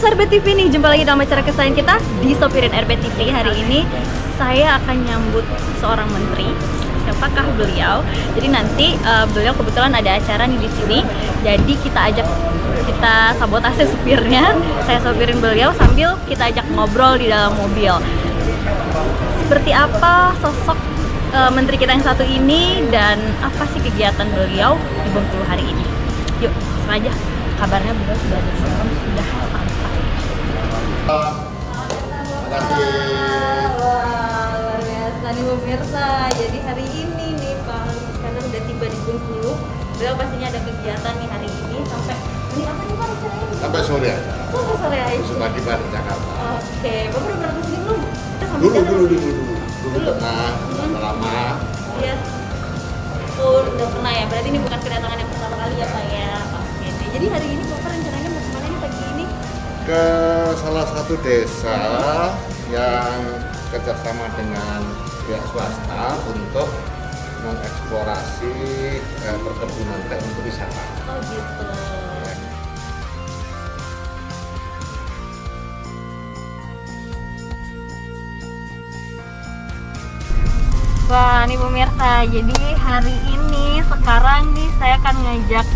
RB TV nih, jumpa lagi dalam acara kesayangan kita di Sopirin RB TV. Hari ini saya akan nyambut seorang menteri. Siapakah beliau? Jadi nanti beliau kebetulan ada acara nih di sini. Jadi kita sabotase supirnya. Saya sopirin beliau sambil kita ajak ngobrol di dalam mobil. Seperti apa sosok menteri kita yang satu ini dan apa sih kegiatan beliau di Bengkulu hari ini? Yuk, langsung aja. Kabarnya beliau sudah sampai. Terima kasih. Wah, luar biasa nih pemirsa. Jadi hari ini nih Pak sekarang udah tiba di Bengkulu. Beliau pastinya ada kegiatan nih hari ini sampai ini apa nih Pak acaranya? Sampai sore aja. Sampai sore aja. Besok pagi balik Jakarta. Oke, Bapak udah pernah kesini belum? Kita sambil jalan. Dulu pernah, lama. Iya. Oh, udah pernah ya. Berarti ini bukan kedatangan yang pertama kali ya Pak ya. Oke. Jadi hari ini Bapak rencananya mau kemana nih pagi ini? Ke salah satu desa yang kerjasama dengan pihak swasta untuk mengeksplorasi perkebunan teh untuk wisata. Oh gitu. Wah, nih pemirsa, jadi hari ini sekarang nih saya akan ngajak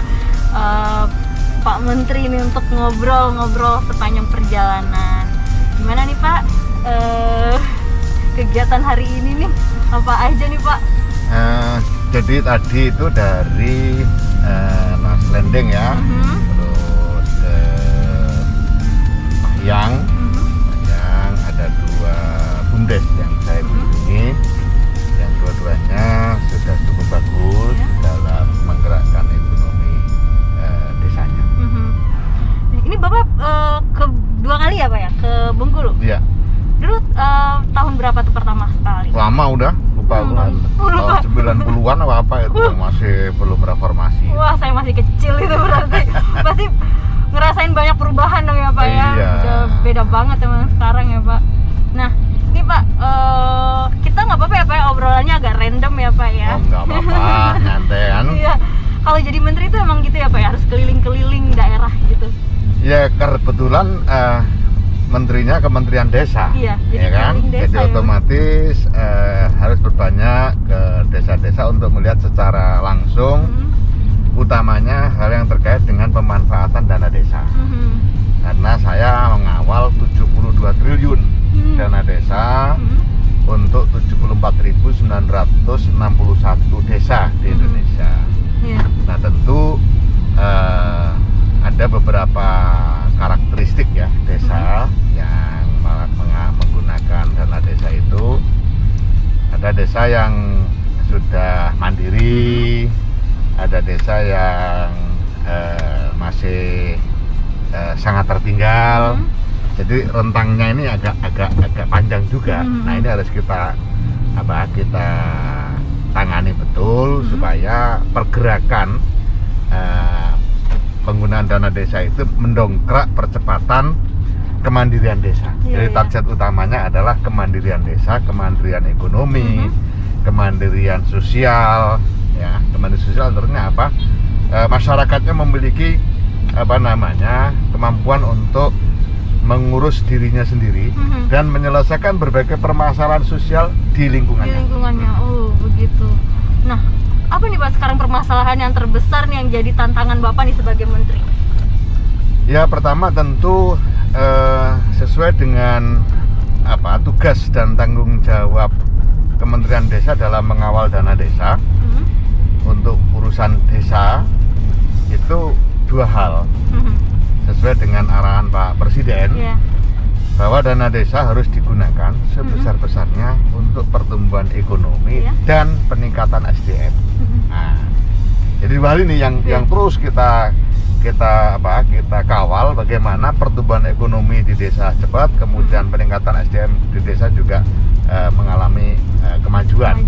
Pak Menteri ini untuk ngobrol-ngobrol sepanjang perjalanan. Gimana nih Pak? Kegiatan hari ini nih apa aja nih Pak? Jadi tadi itu dari Mas Lendeng ya, terus ke Mahyang, Mahyang ada 2 bumdes yang saya kunjungi, yang dua-duanya sudah cukup bagus dalam menggerakkan ekonomi desanya. Ini Bapak ke 2 kali ya Pak ya ke Bengkulu? Iya. Dulu tahun berapa tuh pertama sekali? Lama udah, lupa tahun 90-an apa itu masih belum reformasi. Wah, saya masih kecil itu berarti. Pasti ngerasain banyak perubahan dong ya Pak ya. Iya. Udah beda banget emang sekarang ya Pak. Nah, ini Pak, kita nggak apa-apa ya Pak, obrolannya agak random ya Pak ya. Oh, nggak apa-apa, nyantai kan. Iya. Kalau jadi menteri itu emang gitu ya Pak ya, harus keliling-keliling daerah gitu. Ya kebetulan menterinya Kementerian Desa, Iya, jadi ya kan? keliling desa, Jadi ya, otomatis harus berbanyak ke desa-desa untuk melihat secara langsung, utamanya hal yang terkait dengan pemanfaatan dana desa. Karena saya mengawal 72 triliun dana desa untuk 74.961 desa di Indonesia. Iya. Nah tentu ada beberapa karakteristik ya desa yang menggunakan dana desa itu. Ada desa yang sudah mandiri, ada desa yang masih sangat tertinggal. Jadi rentangnya ini agak panjang juga. Nah ini harus kita tangani betul supaya pergerakan penggunaan dana desa itu mendongkrak percepatan kemandirian desa. Jadi target utamanya adalah kemandirian desa, kemandirian ekonomi, kemandirian sosial. Ya, kemandirian sosial artinya apa? Masyarakatnya memiliki kemampuan untuk mengurus dirinya sendiri dan menyelesaikan berbagai permasalahan sosial di lingkungannya. Di lingkungannya, oh begitu. Nah, apa nih Pak sekarang permasalahan yang terbesar nih yang jadi tantangan Bapak nih sebagai menteri? Ya pertama tentu sesuai dengan tugas dan tanggung jawab Kementerian Desa dalam mengawal dana desa. Untuk urusan desa itu 2 hal. Sesuai dengan arahan Pak Presiden, bahwa dana desa harus digunakan sebesar-besarnya untuk pertumbuhan ekonomi dan peningkatan SDM. Nah, jadi hal ini yang terus kita kawal bagaimana pertumbuhan ekonomi di desa cepat, kemudian peningkatan SDM di desa juga mengalami kemajuan.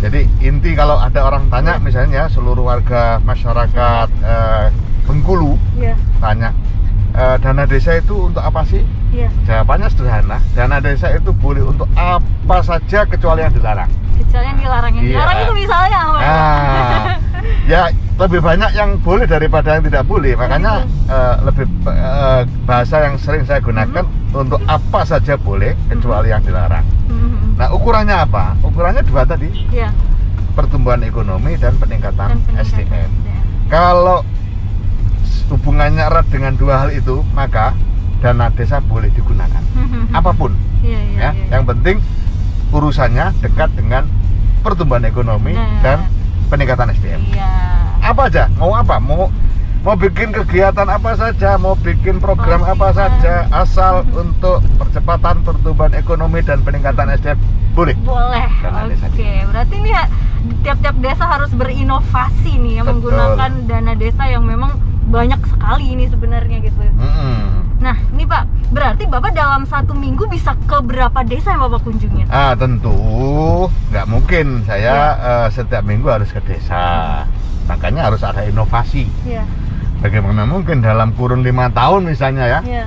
Jadi inti kalau ada orang tanya misalnya seluruh warga masyarakat Bengkulu tanya dana desa itu untuk apa sih? Jawabannya sederhana, dana desa itu boleh untuk apa saja kecuali yang dilarang. Kecuali yang dilarang. Yang dilarang itu misalnya apa? Ya lebih banyak yang boleh daripada yang tidak boleh, makanya lebih bahasa yang sering saya gunakan untuk apa saja boleh kecuali yang dilarang. Nah, ukurannya apa? Ukurannya dua tadi, Iya. pertumbuhan ekonomi dan peningkatan SDM. Kalau hubungannya erat dengan dua hal itu, maka dana desa boleh digunakan apapun. Iya, iya, Ya, iya. yang penting urusannya dekat dengan pertumbuhan ekonomi Nah. dan peningkatan SDM. Iya. Apa aja, mau apa, mau bikin kegiatan apa saja, mau bikin program Oh, apa iya. saja, asal untuk percepatan pertumbuhan ekonomi dan peningkatan SDM boleh. Boleh. Dana desa. Oke, berarti nih ya, tiap-tiap desa harus berinovasi nih ya, Betul. menggunakan dana desa yang memang banyak sekali ini sebenarnya gitu. Nah, ini Pak, berarti Bapak dalam 1 minggu bisa ke berapa desa yang Bapak kunjungin? Tentu nggak mungkin saya setiap minggu harus ke desa. Makanya harus ada inovasi. Iya. Bagaimana mungkin dalam kurun 5 tahun misalnya ya, Iya.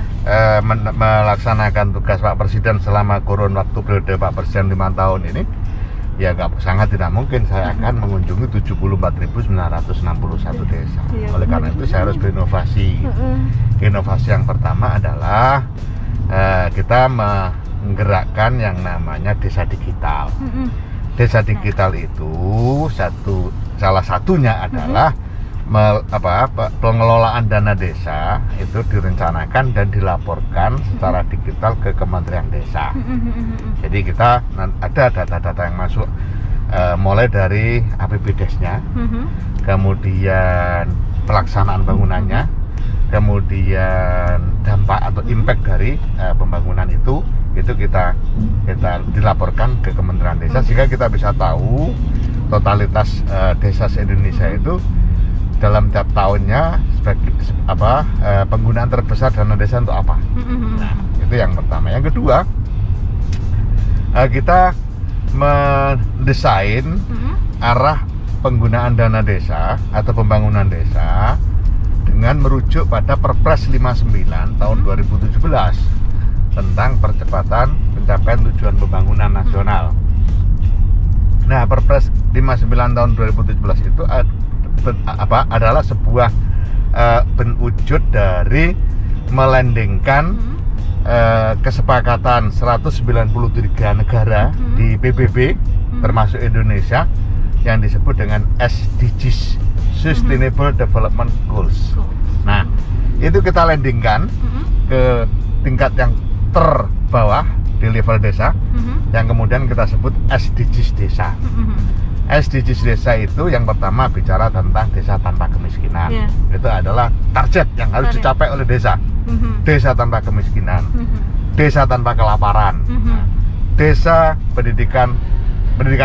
melaksanakan tugas Pak Presiden selama kurun waktu periode Pak Presiden 5 tahun ini, ya sangat tidak mungkin saya akan mengunjungi 74.961 desa. Iya, Oleh karena itu saya harus berinovasi. Inovasi yang pertama adalah kita menggerakkan yang namanya desa digital. Desa digital itu salah satunya adalah pengelolaan dana desa itu direncanakan dan dilaporkan secara digital ke Kementerian Desa. Jadi kita ada data-data yang masuk mulai dari APBDes-nya, kemudian pelaksanaan bangunannya, kemudian dampak atau impact dari pembangunan itu kita dilaporkan ke Kementerian Desa sehingga kita bisa tahu totalitas desa se-Indonesia itu dalam tiap tahunnya penggunaan terbesar dana desa untuk apa. Nah, itu yang pertama. Yang kedua, kita mendesain arah penggunaan dana desa atau pembangunan desa dengan merujuk pada Perpres 59 tahun 2017 tentang percepatan pencapaian tujuan pembangunan nasional. Nah, Perpres 59 tahun 2017 itu adalah sebuah penwujud dari melandingkan kesepakatan 193 negara di PBB termasuk Indonesia yang disebut dengan SDGs, Sustainable Development Goals. Nah, itu kita landingkan ke tingkat yang terbawah di level desa, yang kemudian kita sebut SDGs desa. SDGs desa itu yang pertama bicara tentang desa tanpa kemiskinan. Itu adalah target yang harus dicapai oleh desa. Desa tanpa kemiskinan, desa tanpa kelaparan, desa pendidikan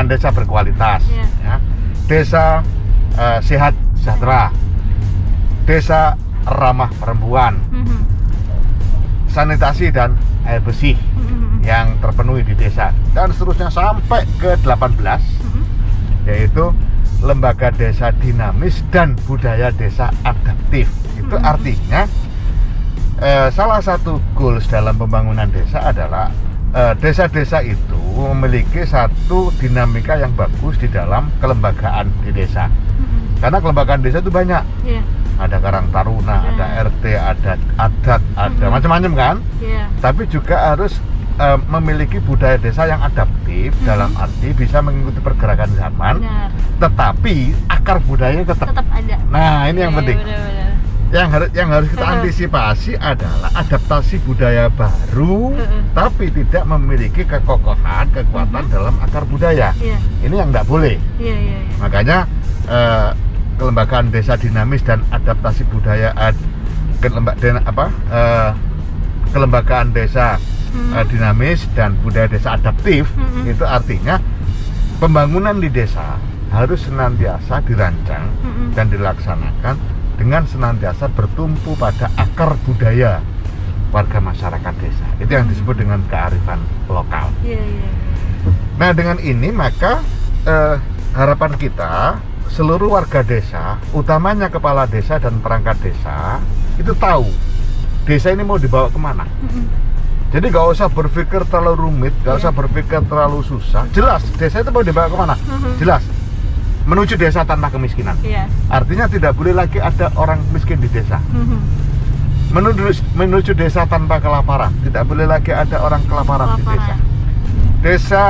desa berkualitas, ya. Desa sehat sejahtera, desa ramah perempuan, sanitasi dan air bersih yang terpenuhi di desa, dan seterusnya sampai ke 18, yaitu lembaga desa dinamis dan budaya desa adaptif. Itu artinya salah satu goals dalam pembangunan desa adalah desa-desa itu memiliki satu dinamika yang bagus di dalam kelembagaan di desa. Karena kelembagaan desa itu banyak. Ada Karang Taruna, ada RT, ada adat, ada macam-macam kan. Tapi juga harus memiliki budaya desa yang adaptif, dalam arti bisa mengikuti pergerakan zaman, tetapi akar budayanya tetap ada. Nah, ini yang penting. Yang harus kita antisipasi adalah adaptasi budaya baru, tapi tidak memiliki kekokohan, kekuatan dalam akar budaya. Ini yang tidak boleh. Makanya kelembagaan desa dinamis dan adaptasi budaya, kelembagaan desa dinamis dan budaya desa adaptif, itu artinya pembangunan di desa harus senantiasa dirancang dan dilaksanakan dengan senantiasa bertumpu pada akar budaya warga masyarakat desa. Itu yang disebut dengan kearifan lokal. Nah, dengan ini maka harapan kita seluruh warga desa, utamanya kepala desa dan perangkat desa, itu tahu desa ini mau dibawa kemana. Jadi gak usah berpikir terlalu rumit, gak usah berpikir terlalu susah. Jelas desa itu mau dibawa kemana, jelas. menuju desa tanpa kemiskinan. Iya. Artinya tidak boleh lagi ada orang miskin di desa. Menuju desa tanpa kelaparan, tidak boleh lagi ada orang kelaparan di desa. Desa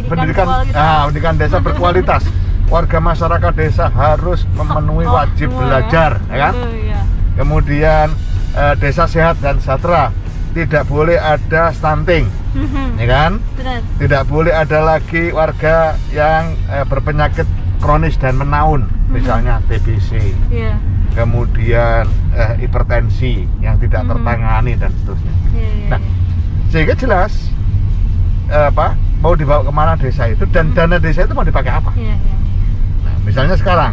pendidikan desa berkualitas. Warga masyarakat desa harus memenuhi wajib belajar, ya kan? Iya. Kemudian desa sehat dan sejahtera, tidak boleh ada stunting, ya kan? Benar. Tidak boleh ada lagi warga yang berpenyakit kronis dan menaun, misalnya TBC. Iya. Kemudian hipertensi yang tidak tertangani dan seterusnya. Iya. Nah, sehingga jelas mau dibawa kemana desa itu dan dana desa itu mau dipakai apa? Iya. Nah, misalnya sekarang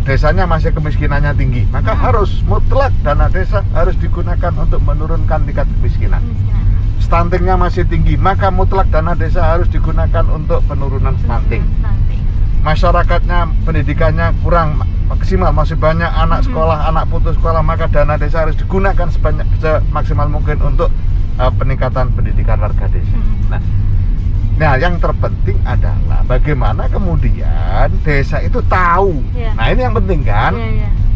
desanya masih kemiskinannya tinggi, maka harus mutlak dana desa harus digunakan untuk menurunkan tingkat kemiskinan. Stuntingnya masih tinggi, maka mutlak dana desa harus digunakan untuk penurunan stunting. Masyarakatnya pendidikannya kurang maksimal, masih banyak anak sekolah, anak putus sekolah, maka dana desa harus digunakan semaksimal mungkin untuk peningkatan pendidikan warga desa. Nah, yang terpenting adalah bagaimana kemudian desa itu tahu. Nah, ini yang penting kan.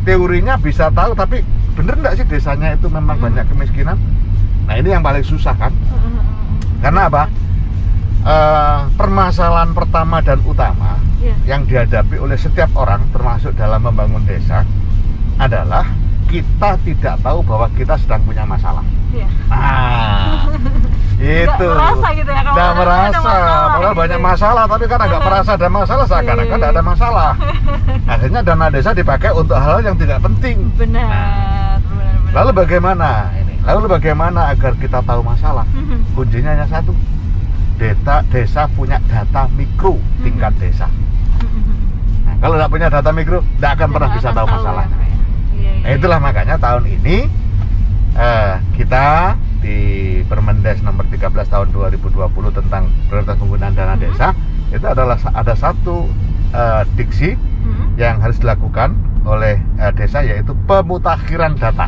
Teorinya bisa tahu, tapi bener nggak sih desanya itu memang banyak kemiskinan? Nah, ini yang paling susah kan. Karena apa? Permasalahan pertama dan utama yang dihadapi oleh setiap orang termasuk dalam membangun desa adalah kita tidak tahu bahwa kita sedang punya masalah. Nah, itu nggak merasa gitu ya, kalau nggak ada merasa, masalah padahal gitu. banyak masalah, tapi kan agak merasa ada masalah, seakan-akan tidak ada masalah. Akhirnya dana desa dipakai untuk hal yang tidak penting. Benar. Lalu bagaimana ini? Lalu bagaimana agar kita tahu masalah? Kuncinya hanya satu. Desa punya data mikro tingkat desa. Nah, kalau tidak punya data mikro, tidak akan pernah bisa tahu masalah. Nah, itulah makanya tahun ini kita di Permendes nomor 13 tahun 2020 tentang prioritas penggunaan dana desa, itu adalah ada satu diksi yang harus dilakukan oleh desa, yaitu pemutakhiran data.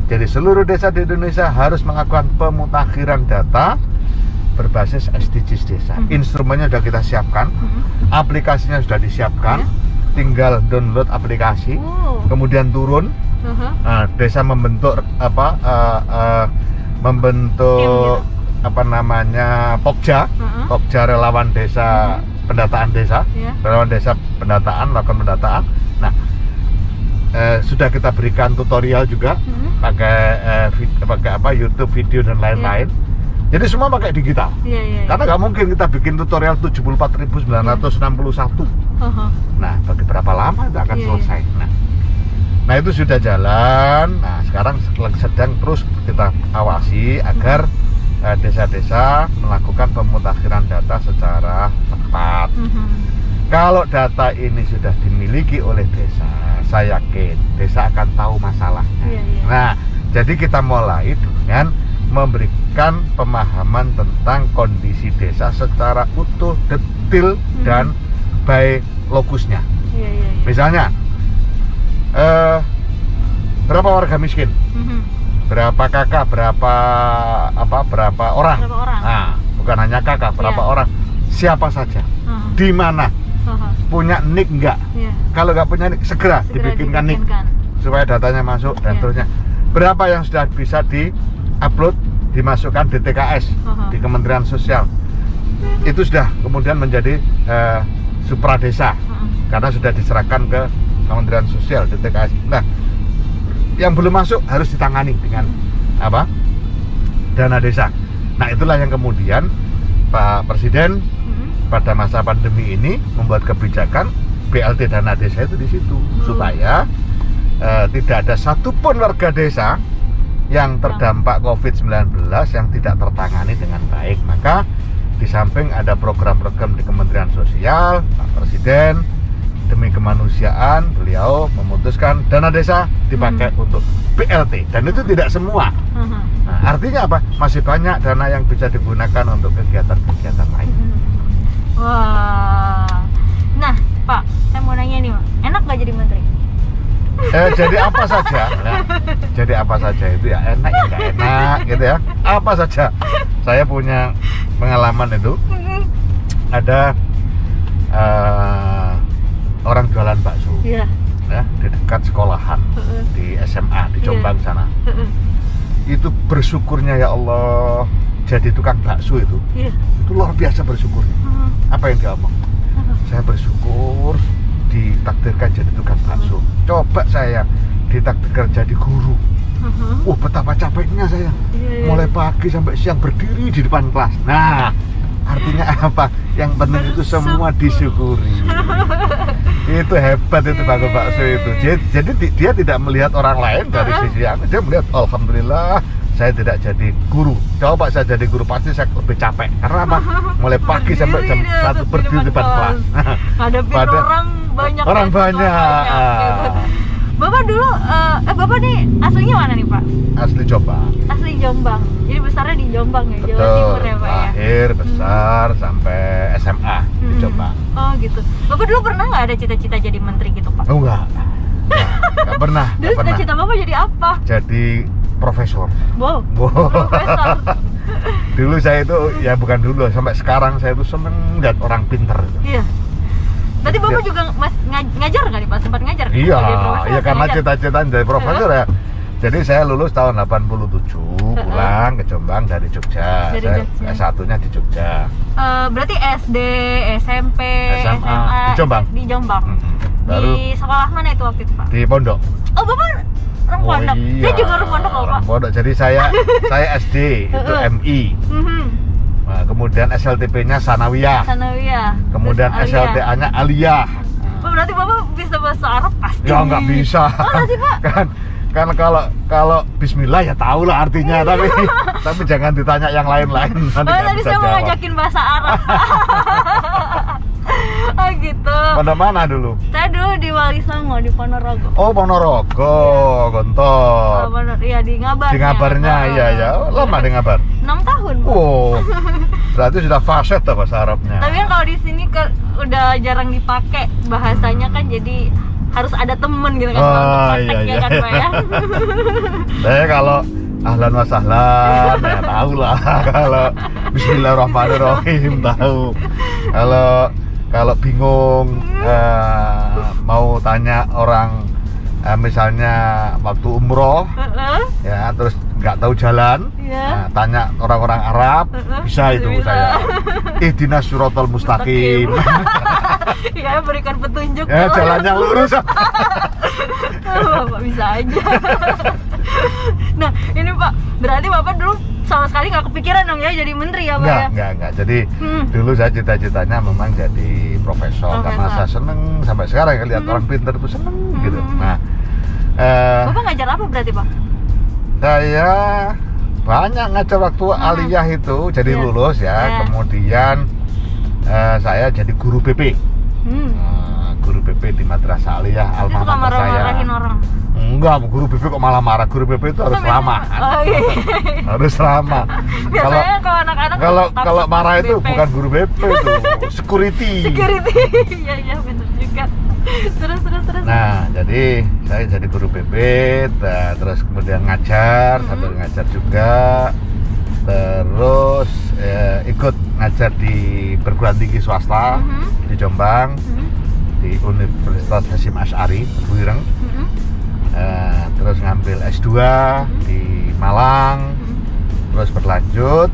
Jadi seluruh desa di Indonesia harus melakukan pemutakhiran data berbasis SDGs desa. Instrumennya sudah kita siapkan, aplikasinya sudah disiapkan, tinggal download aplikasi, kemudian turun. Desa membentuk Pokja, Pokja relawan desa pendataan desa, relawan desa pendataan, melakukan pendataan. Nah, sudah kita berikan tutorial juga pakai YouTube video dan lain-lain. Jadi semua pakai digital. Karena nggak mungkin kita bikin tutorial 74.961. Nah, bagi berapa lama itu akan selesai. Nah, itu sudah jalan. Nah, sekarang sedang terus kita awasi agar desa-desa melakukan pemutakhiran data secara tepat. Kalau data ini sudah dimiliki oleh desa, saya yakin desa akan tahu masalahnya. Nah, jadi kita mulai dengan memberikan pemahaman tentang kondisi desa secara utuh, detil, dan by lokusnya. Misalnya, berapa warga miskin, berapa kakak, berapa orang. Nah, bukan hanya kakak, berapa orang, siapa saja, di mana, punya nik enggak. Kalau nggak punya nik, segera dibikinkan nik supaya datanya masuk dan seterusnya. Berapa yang sudah bisa di-upload, dimasukkan di TKS, di Kementerian Sosial, itu sudah kemudian menjadi supradesa karena sudah diserahkan ke Kementerian Sosial di TKS. Nah, yang belum masuk harus ditangani dengan dana desa. Nah, itulah yang kemudian Pak Presiden pada masa pandemi ini membuat kebijakan BLT dana desa itu di situ, supaya tidak ada satupun warga desa yang terdampak COVID-19 yang tidak tertangani dengan baik. Maka di samping ada program-program di Kementerian Sosial, Pak Presiden demi kemanusiaan, beliau memutuskan dana desa dipakai untuk BLT, dan itu tidak semua. Nah, artinya apa? Masih banyak dana yang bisa digunakan untuk kegiatan-kegiatan lain. Wah. Nah, Pak, saya mau nanya nih, Pak. Enak nggak jadi menteri? Jadi apa saja, nah, jadi apa saja itu ya enak ya nggak enak gitu ya. Apa saja, saya punya pengalaman itu. ada orang jualan bakso Iya. ya di dekat sekolahan di SMA di Jombang sana. Itu bersyukurnya ya Allah jadi tukang bakso itu luar biasa bersyukurnya. Apa yang dia omong? Saya bersyukur ditakdirkan jadi tukang bakso. Coba saya ditakdirkan jadi guru. Betapa capeknya saya. Mulai pagi sampai siang berdiri di depan kelas. Nah, artinya apa? Yang penting itu semua disyukuri. Itu hebat itu Bang Bakso itu. Jadi dia tidak melihat orang lain dari sisi yang dia melihat alhamdulillah saya tidak jadi guru. Coba saya jadi guru pasti saya lebih capek. Karena apa? Mulai pagi sampai jam 1 berdiri di depan kelas. Ngadepin orang banyak. Bapak dulu, Bapak nih aslinya mana nih Pak? Asli Jombang. Asli Jombang. Jadi besarnya di Jombang ya, Jawa Timur ya Pak ya? Lahir, besar, sampai SMA di Jombang. Oh gitu. Bapak dulu pernah nggak ada cita-cita jadi menteri gitu Pak? Oh enggak. Nggak pernah. Dulu cita-cita Bapak jadi apa? Jadi profesor. Wow. Profesor. Dulu saya itu, ya bukan dulu, sampai sekarang saya itu seneng lihat orang pinter. Iya. Berarti Bapak juga ngajar nggak nih Pak? Sempat ngajar? Iya, ya karena cita-cita dari profesor ya. Jadi saya lulus tahun 87, pulang ke Jombang dari Jogja. Saya S1-nya di Jogja. Berarti SD, SMP, SMA di Jombang. Di Jombang. Baru di sekolah mana itu waktu itu Pak? Di Pondok. Oh Bapak orang Pondok? Iya, Saya juga orang Pondok loh Pak. Orang Pondok, jadi saya SD itu MI. Nah, kemudian SLTP-nya Sanawiyah. Kemudian SLTA-nya Aliyah. Oh, berarti Bapak bisa bahasa Arab pasti. Ya nggak bisa. Oh, nggak sih Pak? Kan kalau Bismillah ya tahu lah artinya, tapi jangan ditanya yang lain-lain. Tadi saya mau ngajakin bahasa Arab. Oh gitu. Pondok mana dulu? Saya dulu di Wali Songo, di Ponorogo. Oh Ponorogo, Gontor. Iya di Ngabar. Di Ngabarnya, iya ya. Lama di Ngabar? 6 tahun. Oh, berarti sudah fasih tuh bahasa Arabnya. Tapi kan kalau di sini udah jarang dipakai bahasanya kan, jadi harus ada temen gitu kan untuk kontaknya kan Pak ya. Saya kalau ahlan wa sahlan ya tahu lah. Kalau bismillahirrahmanirrahim tahu. Kalau bingung mau tanya orang misalnya waktu umroh ya terus nggak tahu jalan, nah, tanya orang-orang Arab bisa itu saya. Ihdinas siratal mustaqim. Ya berikan petunjuk. Ya jalannya lurus. Bapak bisa aja. Nah ini Pak, berarti Bapak dulu sama sekali nggak kepikiran dong ya jadi menteri ya Pak ya? Enggak. Jadi dulu saya cita-citanya memang jadi profesor. Karena saya seneng sampai sekarang lihat orang pintar itu seneng gitu. Nah, Bapak ngajar apa berarti Pak? Saya banyak ngajar waktu aliyah itu, jadi lulus ya. Kemudian saya jadi guru BP. Guru BP di Madrasah Aliyah alma mater saya. Marah-marahin orang? Enggak, guru BP kok malah marah. Guru BP itu harus ramah. Oh, iya. Harus ramah. Biasanya kalau anak-anak kalau marah itu BP. Bukan guru BP itu, security. Iya benar juga. Terus. Nah, jadi saya jadi guru BP, terus kemudian ngajar, sambil ngajar juga. Terus ikut ngajar di perguruan tinggi swasta di Jombang, di Universitas Hasyim Asy'ari Buireng. Terus ngambil S2 di Malang, terus berlanjut,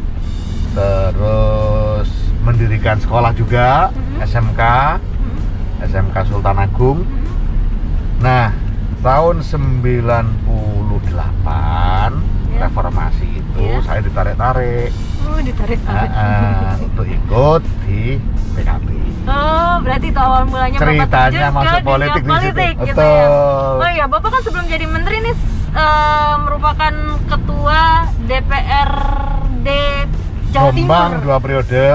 terus mendirikan sekolah juga, SMK Sultan Agung. Nah, tahun 98 reformasi itu saya ditarik-tarik. Oh, ditarik-tarik. Untuk ikut di PKB. Oh, berarti itu awal mulanya ceritanya Bapak masuk politik di situ. Gitu Betul. ya. Oh iya, Bapak kan sebelum jadi menteri nih merupakan ketua DPRD Jawa Jombang Timur 2 periode,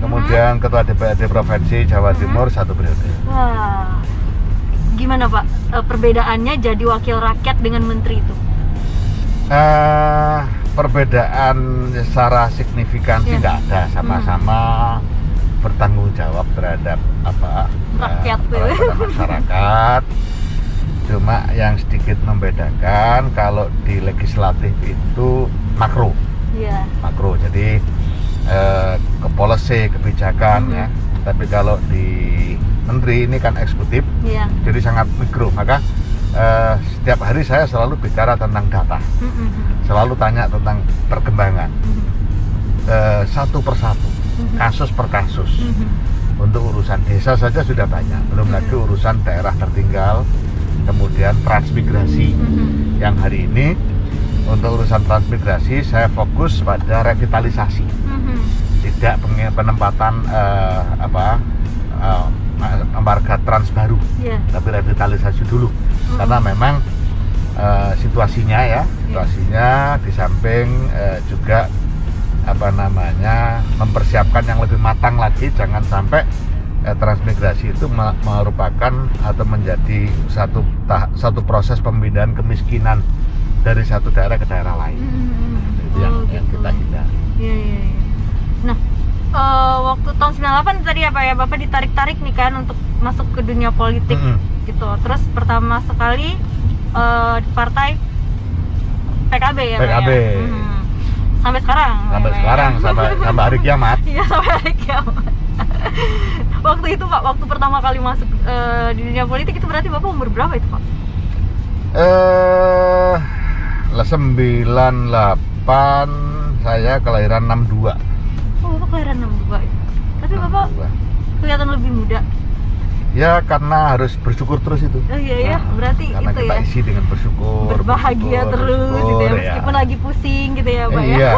kemudian ketua DPRD Provinsi Jawa Timur 1 periode. Wah, gimana Pak perbedaannya jadi wakil rakyat dengan menteri itu? Perbedaan secara signifikan tidak ada, sama-sama bertanggung jawab terhadap rakyat, terhadap masyarakat. Cuma yang sedikit membedakan kalau di legislatif itu makro. Iya. Makro, jadi ke policy, kebijakan ya. Tapi kalau di menteri ini kan eksekutif, jadi sangat mikro. Maka setiap hari saya selalu bicara tentang data, selalu tanya tentang perkembangan satu persatu, kasus per kasus. Untuk urusan desa saja sudah banyak, belum lagi urusan daerah tertinggal, kemudian transmigrasi. Yang hari ini untuk urusan transmigrasi saya fokus pada revitalisasi, tidak penempatan marga trans baru, tapi revitalisasi dulu. Karena memang situasinya di samping juga mempersiapkan yang lebih matang lagi, jangan sampai transmigrasi itu merupakan atau menjadi satu proses pemindahan kemiskinan dari satu daerah ke daerah lain. Itu yang kita hindari. Nah, waktu tahun 98 tadi ya Pak ya, Bapak ditarik-tarik nih kan untuk masuk ke dunia politik gitu. Terus pertama sekali di partai PKB ya Pak PKB. ya? Sampai sekarang. Sampai hari kiamat. Iya, sampai hari kiamat. Waktu itu Pak, waktu pertama kali masuk di dunia politik itu berarti Bapak umur berapa itu Pak? 98, saya kelahiran 62. Oh, Bapak kelahiran 62 ya? Tapi Bapak kelihatan lebih muda. Ya karena harus bersyukur terus itu. Oh iya ya, berarti karena itu kita ya. isi dengan bersyukur. Berbahagia terus gitu ya, meskipun lagi pusing gitu ya Pak ya. Iya,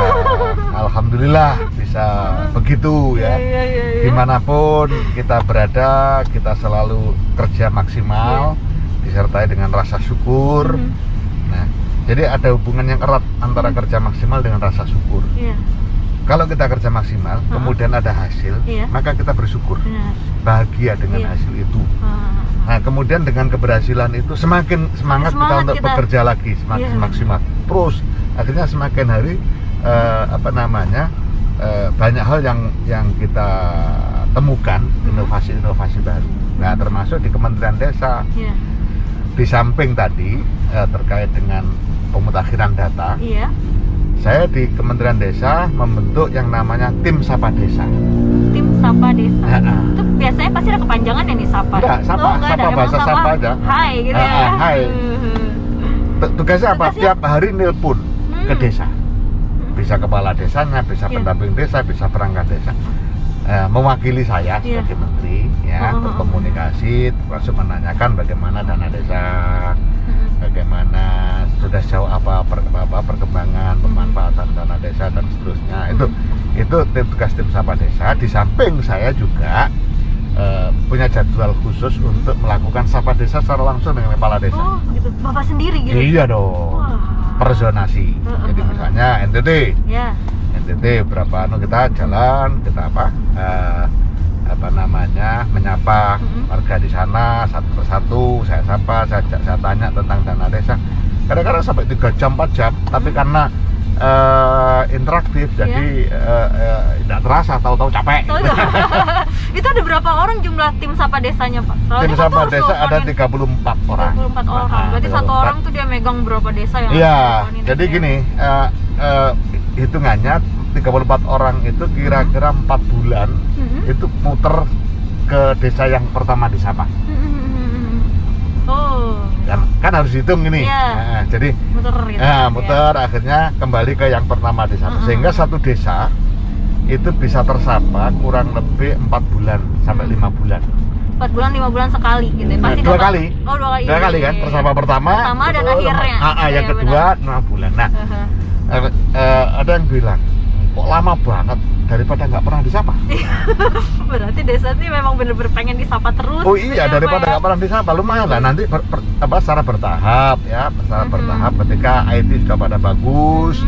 alhamdulillah bisa begitu ya. Iya. Dimanapun kita berada, kita selalu kerja maksimal, disertai dengan rasa syukur. Nah, jadi ada hubungan yang erat antara kerja maksimal dengan rasa syukur. Iya. Kalau kita kerja maksimal, kemudian ada hasil, maka kita bersyukur, bahagia dengan hasil itu. Nah, kemudian dengan keberhasilan itu semakin semangat kita untuk bekerja lagi, semakin maksimal. Terus akhirnya semakin hari banyak hal yang kita temukan, inovasi-inovasi baru. Nah, termasuk di Kementerian Desa. Di samping tadi terkait dengan pemutakhiran data. Saya di Kementerian Desa membentuk yang namanya Tim Sapa Desa. Tim Sapa Desa. Itu biasanya pasti ada kepanjangannya nih Sapa. Enggak, Sapa bahasa Sapa aja. Hai gitu ya. Hai. Tugasnya apa? Tiap hari nelpon ke desa. Bisa kepala desanya, bisa pendamping desa, bisa perangkat desa. Mewakili saya sebagai menteri ya, berkomunikasi, termasuk menanyakan bagaimana dana desa, bagaimana sudah sejauh apa perkembangan pemanfaatan dana desa dan seterusnya. Itu tugas Tim Sapa Desa. Di samping saya juga punya jadwal khusus untuk melakukan sapa desa secara langsung dengan kepala desa. Oh gitu, Bapak sendiri gitu? Iya dong. Per zonasi. Jadi misalnya NTT. NTT berapa kita jalan, kita menyapa warga di sana satu persatu, saya sapa, saya tanya tentang dana desa. Kadang-kadang sampai 3 jam 4 jam, tapi karena interaktif jadi tidak terasa, tahu-tahu capek. Itu ada berapa orang jumlah tim sapa desanya Pak? Tim Sapa Desa ada 34 orang. 34 orang. Berarti 1 orang tuh dia megang berapa desa yang? Iya. Jadi gini, hitungannya 34 orang itu kira-kira 4 bulan itu muter ke desa yang pertama disapa. Oh. Kan harus hitung ini. Nah, jadi muter gitu. Muter akhirnya kembali ke yang pertama disapa. Sehingga satu desa itu bisa tersapa kurang lebih 4 bulan sampai 5 bulan. 4 bulan 5 bulan sekali gitu ya. Pasti 2 kali. Oh, 2 kali. 2 kali kan, tersapa pertama dan akhirnya. Yang kedua 5 bulan. Nah, ada yang bilang, kok lama banget daripada nggak pernah disapa. Berarti desa ini memang bener-bener pengen disapa terus. Oh iya, daripada nggak pernah disapa, lumayan lah nanti secara bertahap ya, bertahap ketika IT sudah pada bagus,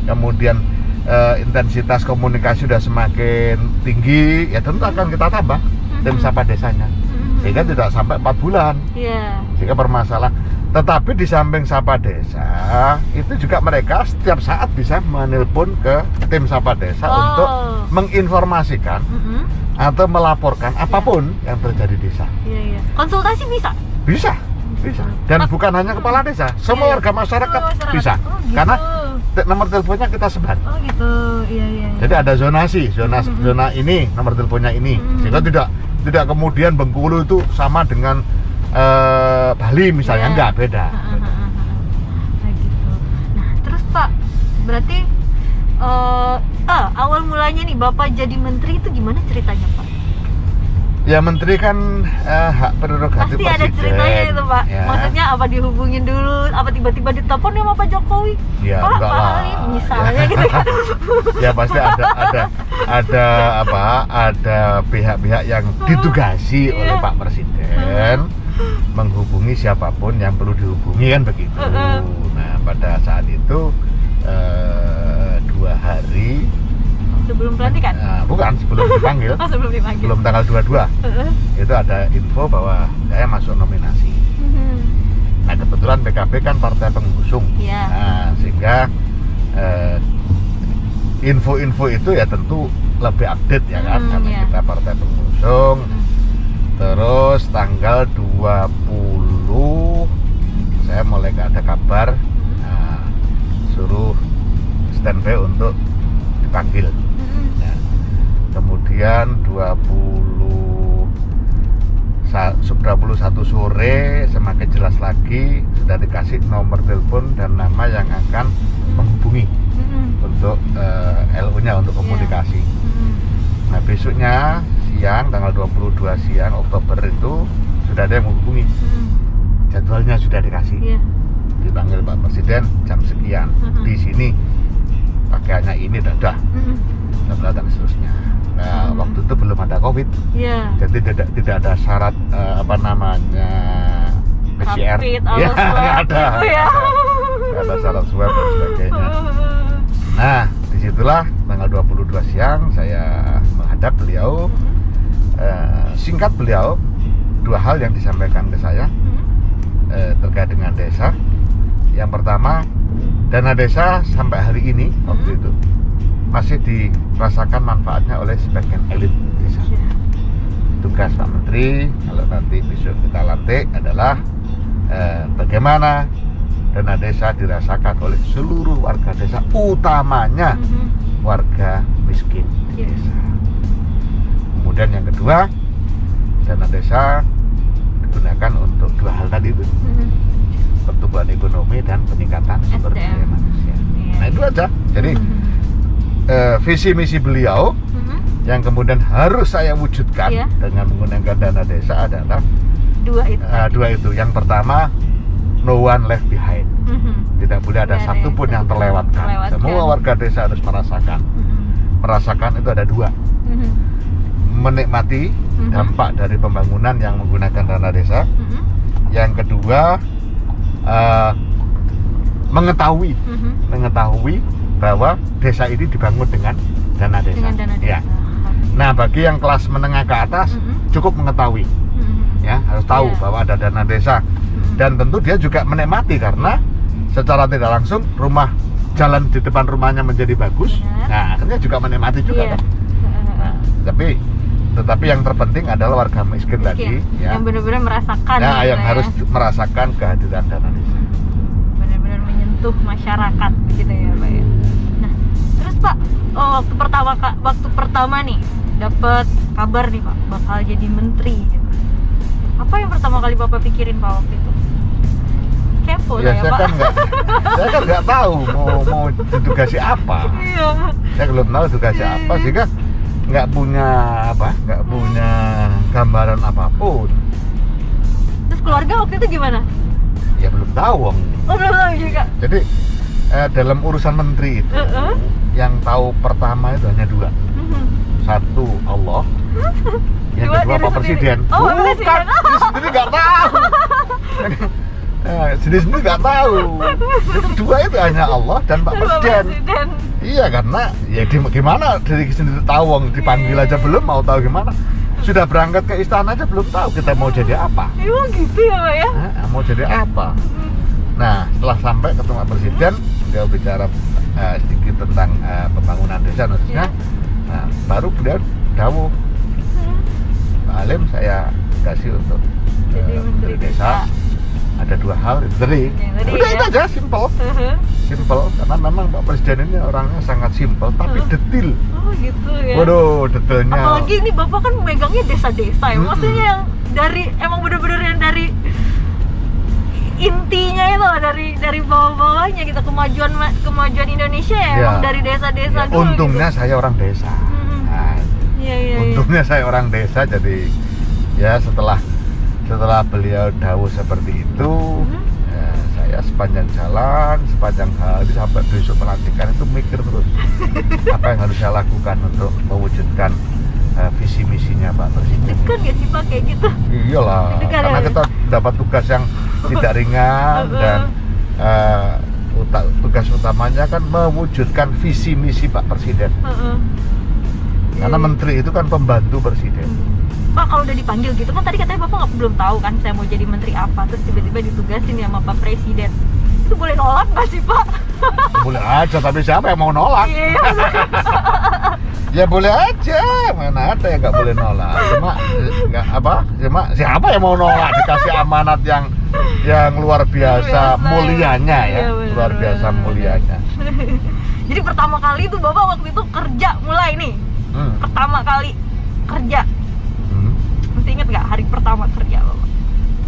kemudian intensitas komunikasi sudah semakin tinggi, ya tentu akan kita tambah tim sapa desanya, sehingga tidak sampai 4 bulan. Sehingga bermasalah. Tetapi di samping sapa desa itu juga mereka setiap saat bisa menelpon ke tim sapa desa untuk menginformasikan atau melaporkan apapun yang terjadi di desa. Konsultasi bisa? Bisa. Dan bukan hanya kepala desa, semua warga masyarakat bisa. Gitu. Karena nomor teleponnya kita sebar. Oh gitu, iya. Jadi ada zonasi, zona ini nomor teleponnya ini, sehingga tidak kemudian Bengkulu itu sama dengan Bali misalnya, enggak, beda. Nah gitu. Nah terus Pak, berarti awal mulanya nih Bapak jadi menteri itu gimana ceritanya Pak? Ya menteri kan hak prerogatif Pasti presiden. ada ceritanya itu Pak. Ya. Maksudnya apa dihubungin dulu, apa tiba-tiba ditelepon sama Pak Jokowi? Ya, Pak, enggak Pak lah. Ali, misalnya gitu kan. Ya pasti ada pihak-pihak yang ditugasi oleh Pak Presiden menghubungi siapapun yang perlu dihubungi, kan begitu. Nah pada saat itu 2 hari Sebelum pelantikan? bukan, sebelum dipanggil, Oh sebelum dipanggil. sebelum tanggal 22 itu ada info bahwa saya masuk nominasi. Nah kebetulan PKB kan partai pengusung. Iya. Nah sehingga info-info itu ya tentu lebih update ya kan, karena iya. kita partai pengusung. Terus tanggal 20 saya mulai ada kabar, suruh standby untuk dipanggil. Nah, kemudian 21 sore semakin jelas lagi, sudah dikasih nomor telepon dan nama yang akan menghubungi untuk LU-nya, untuk komunikasi. Nah besoknya siang, tanggal 22 siang Oktober itu sudah ada yang menghubungi. Jadwalnya sudah dikasih. Iya. Dipanggil Pak Presiden jam sekian. Di sini pakaiannya ini dadah. Dan seterusnya. Nah, waktu itu belum ada COVID. Iya. Jadi tidak ada syarat PCR. Rapid, Ya, swab nggak ada. gitu ya. Nggak ada syarat swab dan sebagainya. Nah, disitulah tanggal 22 siang saya menghadap beliau. Singkat beliau, 2 hal yang disampaikan ke saya terkait dengan desa. Yang pertama, dana desa sampai hari ini waktu itu masih dirasakan manfaatnya oleh sebagian elit desa. Tugas Pak Menteri kalau nanti besok kita lantik adalah bagaimana dana desa dirasakan oleh seluruh warga desa, utamanya warga miskin di desa. Kemudian yang kedua, dana desa digunakan untuk 2 hal tadi itu, pertumbuhan ekonomi dan peningkatan sumber daya manusia. Nah itu aja. Jadi visi misi beliau yang kemudian harus saya wujudkan dengan menggunakan dana desa adalah 2 itu. Yang pertama, no one left behind. Tidak boleh ada satupun yang terlewatkan. Semua warga desa harus merasakan. Merasakan itu ada 2. Menikmati dampak dari pembangunan yang menggunakan dana desa. Yang kedua, mengetahui bahwa desa ini dibangun dengan dana desa. Ya. Nah, bagi yang kelas menengah ke atas cukup mengetahui, ya harus tahu bahwa ada dana desa, dan tentu dia juga menikmati karena secara tidak langsung jalan di depan rumahnya menjadi bagus. Nah, akhirnya juga menikmati juga kan. Nah, tetapi yang terpenting adalah warga miskin tadi, ya, yang benar-benar merasakan, ya, yang harus merasakan kehadiran dana desa. Benar-benar menyentuh masyarakat, begitu ya Pak ya. Nah, terus Pak, waktu pertama nih dapat kabar nih Pak bakal jadi menteri, gitu. Apa yang pertama kali Bapak pikirin Pak waktu itu? Kepo Ya, saya Pak. Saya kan nggak tahu mau ditugasi apa. Iya. Saya belum tahu tugasnya apa, sehingga nggak punya gambaran apapun. Terus keluarga waktu itu gimana? Ya belum tahu, Wong. Oh, belum tahu juga. Jadi dalam urusan menteri itu yang tahu pertama itu hanya 2. Satu, Allah. Yang kedua Pak Presiden. Oh, bukan, diri sendiri nggak tahu. Sendiri nggak tahu. Itu 2 itu hanya Allah dan Pak Presiden. Iya, karena ya gimana diri sendiri tahu, Wong dipanggil aja belum, mau tahu gimana? Sudah berangkat ke istana aja belum tahu kita mau jadi apa. Emang gitu ya Pak ya? Mau jadi apa? Nah, setelah sampai ketemu Pak Presiden, beliau bicara sedikit tentang pembangunan desa khususnya. Nah, baru beliau dawuh, Pak Halim, saya kasih untuk jadi menteri desa. ada dua hal itu tadi. Udah itu aja, simple. Karena memang Pak Presiden ini orangnya sangat simple tapi detil. Oh gitu ya. Waduh, detailnya. Apalagi ini Bapak kan megangnya desa-desa ya. Maksudnya yang dari emang bener-bener yang dari intinya itu dari bawah-bawahnya gitu, kemajuan Indonesia ya, emang dari desa-desa dulu. Untungnya gitu. saya orang desa. Nah, untungnya saya orang desa, jadi ya setelah beliau dawuh seperti itu, ya, saya sepanjang jalan, sepanjang hari sampai besok pelantikan itu mikir terus apa yang harus saya lakukan untuk mewujudkan visi misinya Pak Presiden. Kan gak sih Pak kayak gitu? Iyalah, karena kita dapat tugas yang tidak ringan dan tugas utamanya kan mewujudkan visi misi Pak Presiden. Karena menteri itu kan pembantu presiden. Pak kalau udah dipanggil gitu kan, tadi katanya Bapak belum tahu kan saya mau jadi menteri apa, terus tiba-tiba ditugasin ya sama Pak Presiden. Itu boleh nolak nggak sih Pak? Boleh aja, tapi siapa yang mau nolak? Ya boleh aja, mana ada yang nggak boleh nolak. Cuma siapa yang mau nolak dikasih amanat yang luar biasa mulianya ya, luar biasa mulianya. Jadi pertama kali itu Bapak waktu itu kerja mulai nih, pertama kali kerja. Masih inget nggak hari pertama kerja Bapak?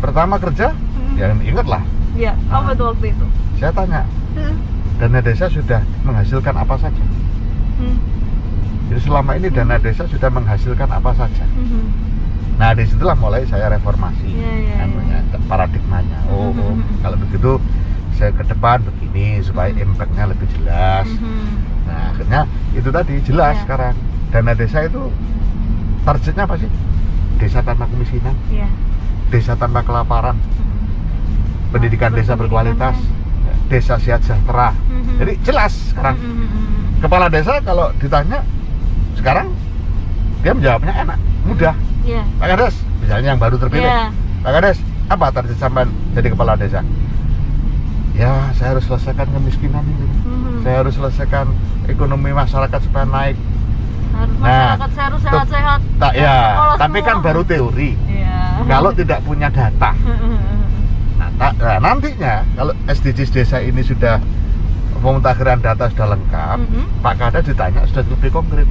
Pertama kerja? Ya inget lah. Iya, apa tuh waktu itu? Saya tanya, dana desa sudah menghasilkan apa saja? Jadi selama ini dana desa sudah menghasilkan apa saja? Nah disitulah mulai saya reformasi, paradigmanya. Kalau begitu saya ke depan begini supaya impactnya lebih jelas. Nah akhirnya itu tadi jelas sekarang. Dana desa itu targetnya apa sih? Desa tanpa kemiskinan, desa tanpa kelaparan, pendidikan desa berkualitas, desa sehat sejahtera. Jadi jelas sekarang. Kepala desa kalau ditanya sekarang dia menjawabnya enak, mudah. Pak Kades, misalnya yang baru terpilih, Pak Kades, apa target sampean jadi kepala desa? Ya, saya harus selesaikan kemiskinan ini. Saya harus selesaikan ekonomi masyarakat supaya naik. Masyarakat saya harus sehat-sehat. Tapi kan baru teori. Kalau tidak punya data. Nah, nantinya kalau SDGs desa ini sudah pemutakhiran data sudah lengkap, Pak Kades ditanya sudah lebih konkret.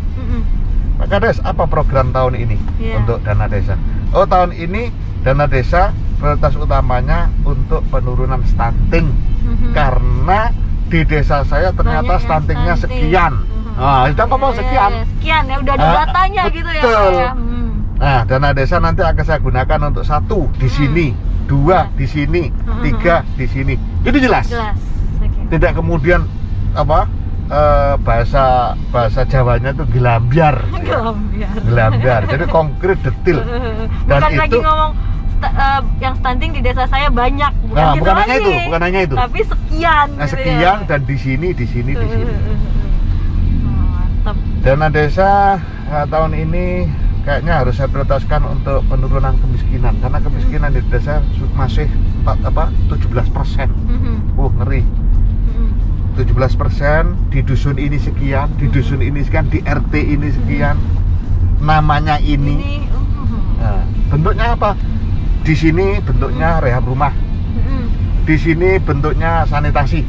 Pak Kades, apa program tahun ini untuk dana desa? Oh, tahun ini dana desa prioritas utamanya untuk penurunan stunting. Karena di desa saya ternyata stuntingnya sekian. Nah, sudah ngomong sekian ya, udah ada datanya gitu ya. Nah, dana desa nanti akan saya gunakan untuk 1 di sini, 2 di sini, 3 di sini. Itu jelas. Tidak kemudian bahasa Jawanya itu gelambiar. Jadi konkret, detil. Dan bukan itu lagi ngomong yang stunting di desa saya banyak, bukan hanya itu. Tapi sekian. Nah, sekian dan di sini. Mantap. Dana desa tahun ini kayaknya harus saya prioritaskan untuk penurunan kemiskinan, karena kemiskinan di desa masih 17%. Ngeri. 17% di dusun ini sekian, di dusun ini sekian, di RT ini sekian, namanya ini. Nah, bentuknya apa? Di sini bentuknya rehab rumah, di sini bentuknya sanitasi,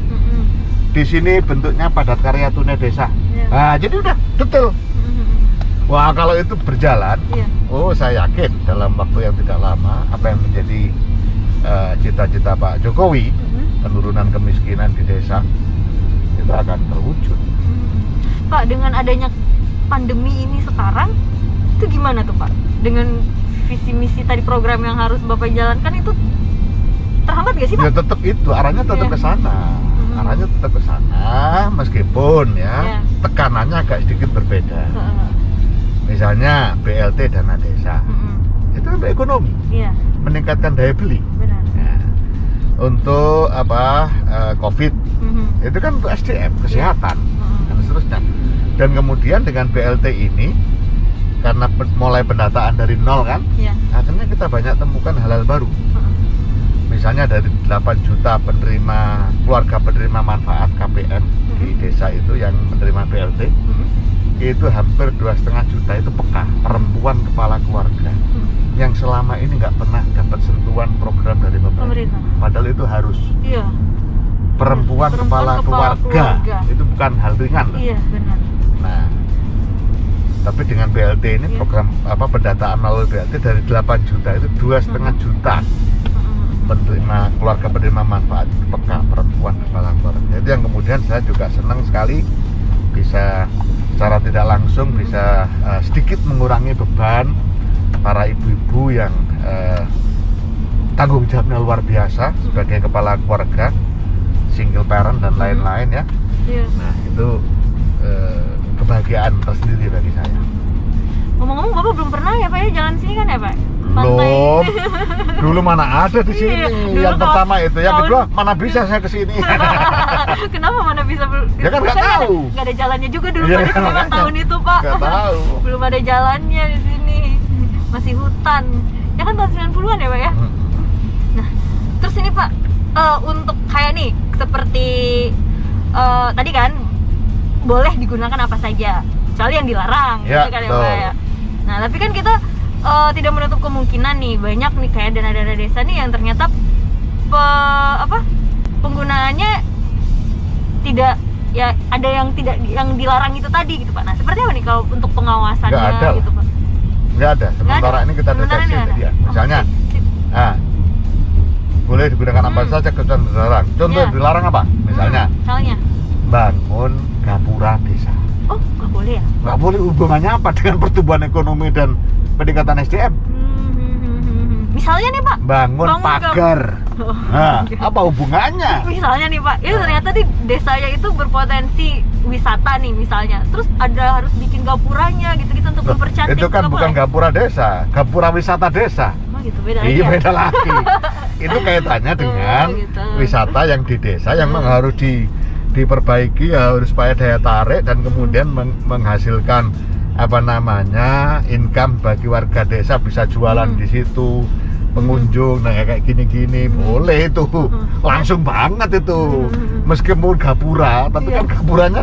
di sini bentuknya padat karya tunai desa. Nah, jadi udah detail. Wah, kalau itu berjalan, saya yakin dalam waktu yang tidak lama apa yang menjadi cita-cita Pak Jokowi, penurunan kemiskinan di desa, itu akan terwujud. Pak, dengan adanya pandemi ini sekarang, itu gimana tuh Pak? Dengan visi misi tadi program yang harus Bapak jalankan itu terhambat gak sih Pak? Ya tetap itu, arahnya tetap ke sana. Arahnya tetap ke sana, meskipun tekanannya agak sedikit berbeda. Misalnya BLT dana desa, itu untuk ekonomi, meningkatkan daya beli. Benar. Ya. Untuk COVID, itu kan untuk SDM, kesehatan, dan seterusnya. Dan kemudian dengan BLT ini, karena mulai pendataan dari nol kan, akhirnya kita banyak temukan hal-hal baru. Misalnya dari 8 juta keluarga penerima manfaat KPM di desa itu yang menerima BLT, itu hampir 2,5 juta itu perempuan kepala keluarga yang selama ini nggak pernah dapat sentuhan program dari pemerintah. padahal itu harus. Iya. Perempuan kepala keluarga itu bukan hal ringan loh. Iya, benar. Nah, tapi dengan BLT ini program pendataan melalui BLT dari 8 juta itu 2,5 juta penerima manfaat PK perempuan kepala keluarga. Itu yang kemudian saya juga senang sekali bisa secara tidak langsung bisa sedikit mengurangi beban para ibu-ibu yang tanggung jawabnya luar biasa sebagai kepala keluarga, single parent dan lain-lain ya. Iya. Nah itu kebahagiaan tersendiri bagi saya. Ngomong-ngomong, Bapak belum pernah ya Pak ya jalan sini kan ya Pak? Belum. Dulu mana ada di sini. Iya, Yang pertama itu, yang kedua mana bisa saya ke sini. Kenapa mana bisa Ya kan nggak tahu. Nggak ada jalannya juga dulu Iya, pada selama makanya. tahun itu Pak. Nggak tahu. Belum ada jalannya di sini. Masih hutan. Ya kan tahun 90-an ya Pak ya? Nah, terus ini Pak, untuk kayak nih seperti tadi kan boleh digunakan apa saja, kecuali yang dilarang, Ya, gitu kan ya Pak ya. Nah, tapi kan kita tidak menutup kemungkinan nih banyak nih kayak dana-dana desa nih yang ternyata penggunaannya tidak, ya ada yang tidak, yang dilarang itu tadi gitu Pak. Nah, seperti apa nih kalau untuk pengawasannya Nggak ada. gitu Pak? Nggak ada. Sementara ini kita Sementara deteksi ini ada. ya. Misalnya, Sip. boleh digunakan apa saja kecuali dilarang. Contoh Iya. dilarang apa? Misalnya Misalnya, bangun gapura desa. oh nggak boleh ya? Nggak boleh, hubungannya apa dengan pertumbuhan ekonomi dan peningkatan SDM? Misalnya nih Pak, Bangun pagar. Oh, Nah, oke. apa hubungannya? Misalnya nih Pak, itu ternyata di desanya itu berpotensi wisata nih misalnya. Terus ada harus bikin gapuranya gitu-gitu untuk Loh, mempercantik. itu kan nggak bukan boleh? gapura desa, gapura wisata desa. Oh gitu, beda Iya, aja. beda lagi. Itu kaitannya dengan gitu. wisata yang di desa yang memang harus diperbaiki, harus supaya daya tarik dan kemudian menghasilkan income bagi warga desa, bisa jualan di situ, pengunjung, nah kayak gini-gini boleh itu, langsung banget itu. Meskipun gapura, tapi Iya. kan gapuranya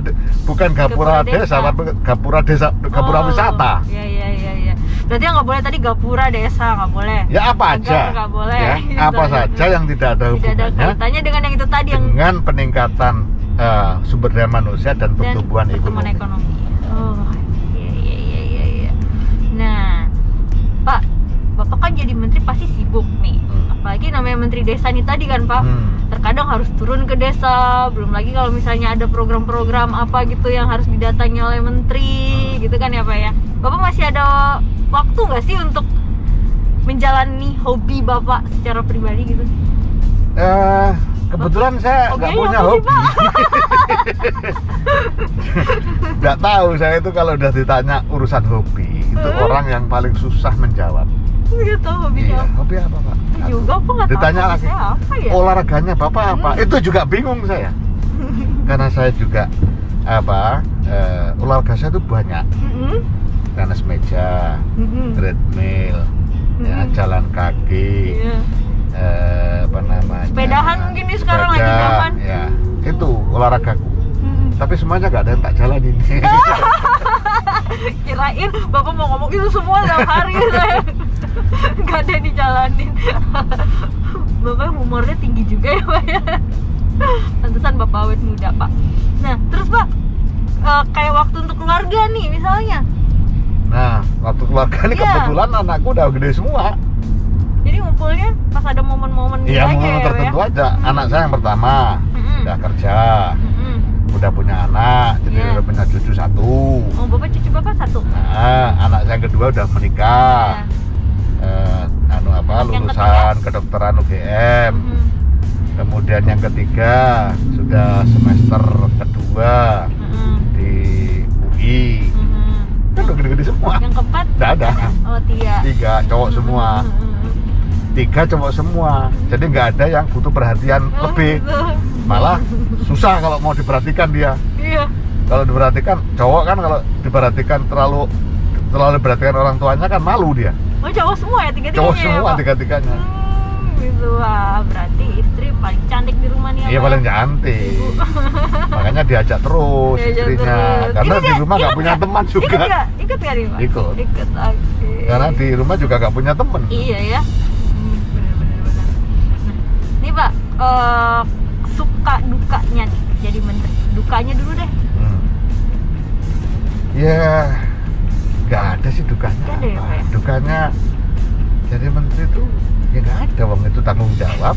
bukan gapura Gapura desa, desa. tapi gapura desa, gapura wisata. Iya. Berarti yang nggak boleh tadi gapura desa, nggak boleh. Ya apa Pagar aja, nggak boleh. ya, apa saja yang tidak ada Tidak ada hubungannya kaitannya dengan yang itu tadi yang dengan peningkatan sumber daya manusia dan pertumbuhan ekonomi. Oh, iya. Nah, Pak, Bapak kan jadi menteri pasti sibuk nih. Apalagi namanya menteri desa nih tadi kan Pak. Terkadang harus turun ke desa, belum lagi kalau misalnya ada program-program apa gitu yang harus didatangi oleh menteri, gitu kan ya Pak ya. Bapak masih ada waktu nggak sih untuk menjalani hobi Bapak secara pribadi gitu? Kebetulan saya nggak Hobinya punya apa sih, hobi. Nggak tahu, saya itu kalau udah ditanya urusan hobi itu orang yang paling susah menjawab. Nggak tahu hobinya Iya, apa. hobi apa Pak? Juga aku nggak tahu. Ditanya hobi lagi, saya apa ya? olahraganya Bapak apa? Itu juga bingung saya. Karena saya juga olahraga saya itu banyak. Tenis meja, treadmill, ya, jalan kaki. Iya. Sepedahan mungkin nih sekarang lagi zaman. Ya, itu olahragaku. Tapi semuanya nggak ada yang tak jalanin. Kirain Bapak mau ngomong itu semua dalam hari saya. Nggak ada yang dijalanin. Bapak humornya tinggi juga ya Pak ya. Pantesan Bapak awet muda Pak. Nah terus Pak, kayak waktu untuk keluarga nih misalnya. Nah, waktu keluarga ini Iya. kebetulan anakku udah gede semua. Jadi ngumpulnya pas ada momen-momen gitu Iya, aja momen ya, Pak tertentu ya? aja. Anak saya yang pertama udah kerja, udah punya anak, jadi Iya. udah punya cucu 1. Oh, Bapak cucu Bapak 1. Nah, anak saya yang kedua udah menikah. Lulusan kedokteran UGM. Kemudian yang ketiga sudah semester kedua di UI. Kan udah gede-gede semua. Yang keempat? Nggak ada. Oh, 3 cowok semua. 3 cowok semua. Jadi nggak ada yang butuh perhatian lebih. Gitu. Malah susah kalau mau diperhatikan dia. Iya. Kalau diperhatikan cowok kan, kalau diperhatikan terlalu diperhatikan orang tuanya kan malu dia. Oh, cowok semua ya tiga-tiganya? Cowok ya, semua Pak? 3-3-nya. Gitu. Wah, berarti istri paling cantik di rumah nih ya, Iya, Pak, paling ya? cantik. Ibu. Makanya diajak terus Diajak istrinya. terus. Karena Ikut di nggak? rumah nggak Ikut punya nggak? teman juga. Ikut nggak? Ikut nggak nih, Pak? Ikut. Ikut, oke. Karena di rumah juga nggak punya teman. Iya ya. Bener. Nah, nih Pak, suka dukanya nih jadi menteri. Dukanya dulu deh. Ya nggak ada sih dukanya. Nggak ada ya, Pak, ya? Dukanya jadi menteri itu ya nggak ada, wong itu tanggung jawab.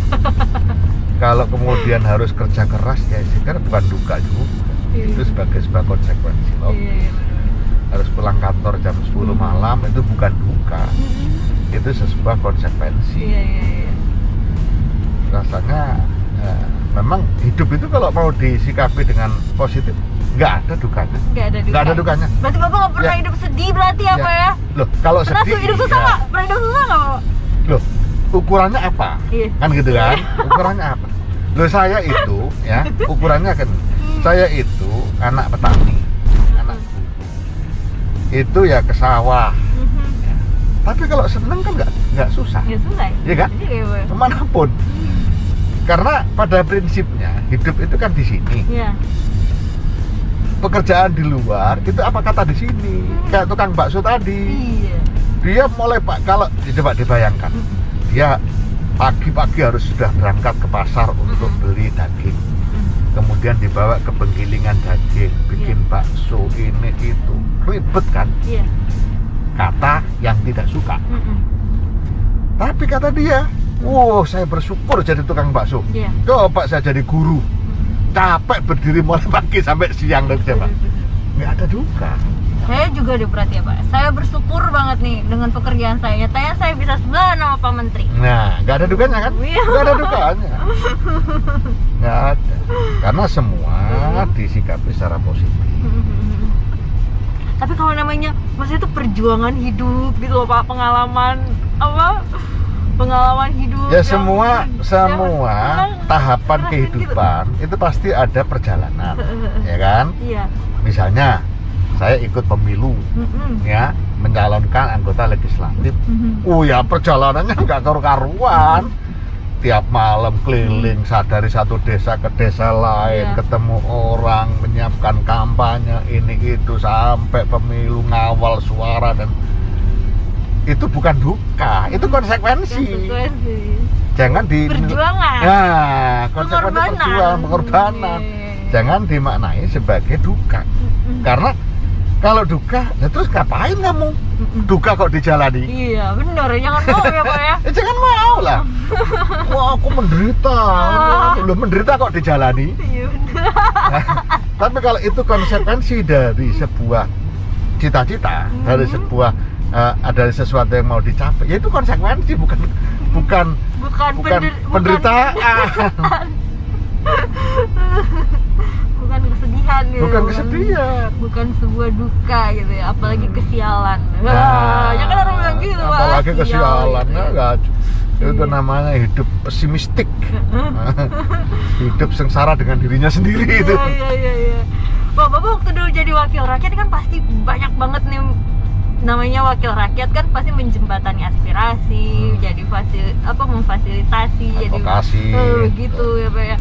Kalau kemudian harus kerja keras ya sekarang bukan duka juga. Itu sebagai sebuah konsekuensi loh. Harus pulang kantor jam 10 malam itu bukan duka. Itu sebuah konsekuensi. Rasanya memang hidup itu kalau mau disikapi dengan positif nggak ada dukanya. Nggak ada dukanya. Berarti Bapak nggak pernah hidup sedih berarti ya, Pak ya? Loh, kalau Pernah sedih hidup susah nggak? Pernah hidup susah nggak, Bapak? Loh, ukurannya apa? Iya. Kan gitu kan? Ukurannya apa? Loh, saya itu ya, ukurannya kan saya itu anak petani, anak buruh. Itu ya ke sawah. Ya. Tapi kalau seneng kan nggak susah. Ya susah. Iya kan? Iya, Pak. Kemanapun. Karena pada prinsipnya hidup itu kan di sini. Iya. Pekerjaan di luar itu apa kata di sini? Kayak tukang bakso tadi. Iya. Dia mulai kalau coba dibayangkan, dia pagi-pagi harus sudah berangkat ke pasar untuk beli daging. Kemudian dibawa ke penggilingan daging, bikin bakso ini itu, ribet kan? Iya. Kata yang tidak suka. Tapi kata dia, wow, saya bersyukur jadi tukang bakso. Iya. Coba saya jadi guru, capek berdiri mulai pagi sampai siang dan coba. Nggak ada duka. Saya juga deh berarti ya, Pak. Saya bersyukur banget nih dengan pekerjaan saya. Nyatanya saya bisa sebelahan sama Pak Menteri. Nah, nggak ada dukanya kan? Iya. Nggak ada dukanya. Nggak ada. Karena semua disikapi secara positif. Tapi kalau namanya, maksudnya itu perjuangan hidup gitu loh, Pak. Pengalaman hidup. Ya yang- semua tahapan ngerasain kehidupan itu pasti ada perjalanan, ya kan? Iya. Misalnya saya ikut pemilu, ya, mencalonkan anggota legislatif. Oh ya, perjalanannya nggak karu-karuan. Tiap malam keliling dari satu desa ke desa lain, Iya. ketemu orang, menyiapkan kampanye ini itu sampai pemilu, ngawal suara, dan itu bukan duka, itu konsekuensi. Jangan di Perjuangan. Nah, konsekuensi perjuangan, pengorbanan. Iya. Jangan dimaknai sebagai duka. Karena kalau duka, ya terus ngapain kamu? Duka kok dijalani? Iya, bener. Jangan mau ya, Pak ya. Jangan mau lah. Wah, aku menderita. Belum menderita kok dijalani. Iya, bener. Nah, tapi kalau itu konsekuensi dari sebuah cita-cita, dari sebuah dari sesuatu yang mau dicapai, ya itu konsekuensi, bukan penderitaan. Bukan kesedihan gitu. Bukan kesedihan. Bukan sebuah duka gitu ya, apalagi kesialan. Nah, Ya kan orang bilang gitu, Pak. apalagi Sial, kesialan, gitu. enggak. Itu Iya. namanya hidup pesimistik. Hidup sengsara dengan dirinya sendiri itu. Iya. Bapak waktu dulu jadi wakil rakyat kan pasti banyak banget nih, namanya wakil rakyat kan pasti menjembatani aspirasi, jadi memfasilitasi, Advokasi, jadi gitu ya, Pak ya.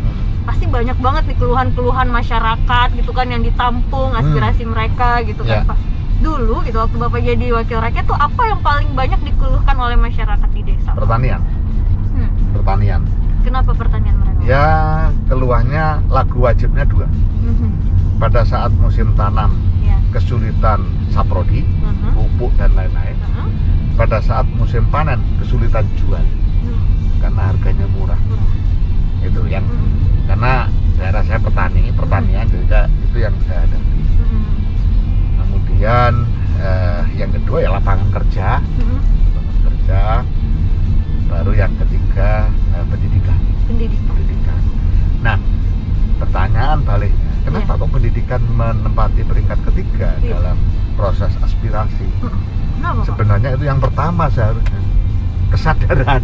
Pasti banyak banget nih keluhan-keluhan masyarakat gitu kan yang ditampung aspirasi mereka gitu kan, Ya. Pak. Dulu gitu waktu Bapak jadi wakil rakyat tuh apa yang paling banyak dikeluhkan oleh masyarakat di desa? Pertanian. Pertanian. Kenapa pertanian mereka? Ya, keluhannya lagu wajibnya dua. Pada saat musim tanam Ya. kesulitan saprodi, pupuk dan lain-lain. Pada saat musim panen kesulitan jual karena harganya murah. Itu yang karena daerah saya pertanian juga itu yang saya hadapi. Kemudian yang kedua ya lapangan kerja, baru yang ketiga pendidikan. Nah, pertanyaan baliknya, kenapa kok pendidikan menempati peringkat ketiga dalam proses aspirasi? Kenapa, Pak? Sebenarnya itu yang pertama seharusnya, kesadaran.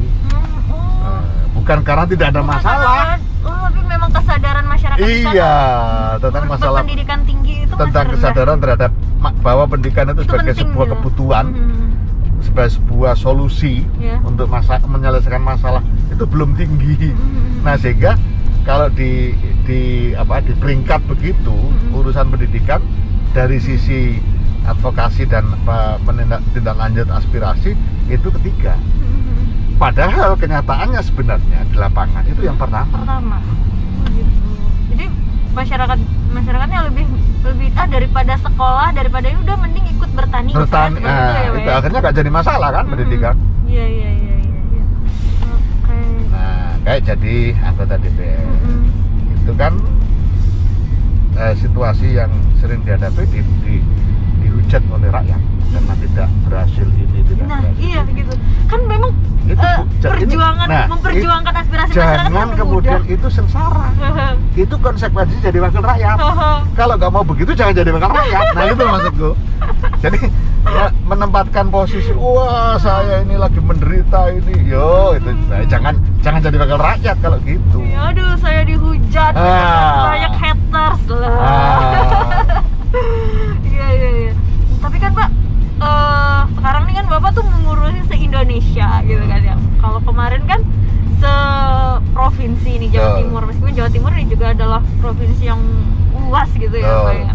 Bukan karena tidak ada masalah. Tapi memang kesadaran masyarakat di sana. Iya, tentang masalah pendidikan tinggi itu tentang masih rendah. kesadaran terhadap bahwa pendidikan itu sebagai penting sebuah gitu. kebutuhan, sebagai sebuah solusi Ya. untuk menyelesaikan masalah itu belum tinggi. Nah, sehingga kalau di peringkat begitu urusan pendidikan dari sisi advokasi dan tindak lanjut aspirasi itu ketiga. Padahal kenyataannya sebenarnya di lapangan itu yang pertama. Oh, gitu. Jadi masyarakatnya lebih daripada sekolah, daripada ini udah mending ikut bertani. Bertani, gitu ya, itu ya? akhirnya nggak jadi masalah kan pendidikan. Iya. Oke. Nah, kayak jadi anggota DPR itu kan situasi yang sering dihadapi dihujat oleh rakyat karena tidak berhasil ini, tidak Nah, berhasil. iya gitu. Kan memang Itu memperjuangkan aspirasi masyarakat jangan kan kemudian mudah. itu sengsara. Itu konsekuensinya jadi wakil rakyat. Kalau nggak mau begitu jangan jadi wakil rakyat. Nah itu maksudku. Jadi menempatkan posisi, wah saya ini lagi menderita ini, itu jangan jadi wakil rakyat kalau gitu. Ya, aduh, saya dihujat, banyak haters lah. Iya. Tapi kan Pak, sekarang nih kan Bapak tuh mengurusi se-Indonesia gitu kan ya. Kalau kemarin kan se-provinsi nih Jawa Timur, meskipun Jawa Timur ini juga adalah provinsi yang luas gitu ya Pak ya.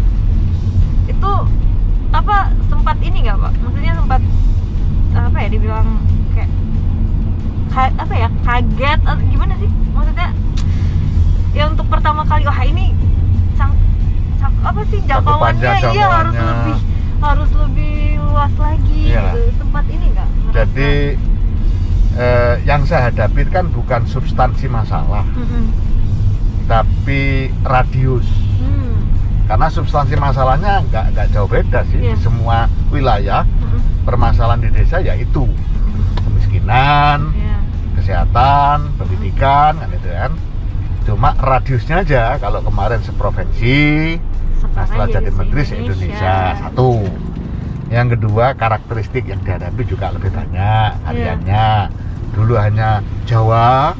Itu apa sempat ini nggak Pak? Maksudnya sempat apa ya dibilang kayak kaget atau gimana sih? Maksudnya ya untuk pertama kali wah ini apa sih jangkauannya harus lebih luas lagi gitu. Sempat ini nggak? Jadi yang saya hadapi kan bukan substansi masalah, tapi radius. Karena substansi masalahnya nggak jauh beda sih di semua wilayah. Permasalahan di desa yaitu kemiskinan, kesehatan, pendidikan, kan itu kan. Cuma radiusnya aja. Kalau kemarin seprovinsi, nah setelah jadi menteri se-Indonesia satu. Yang kedua, karakteristik yang dihadapi juga lebih banyak hariannya. Dulu hanya Jawa,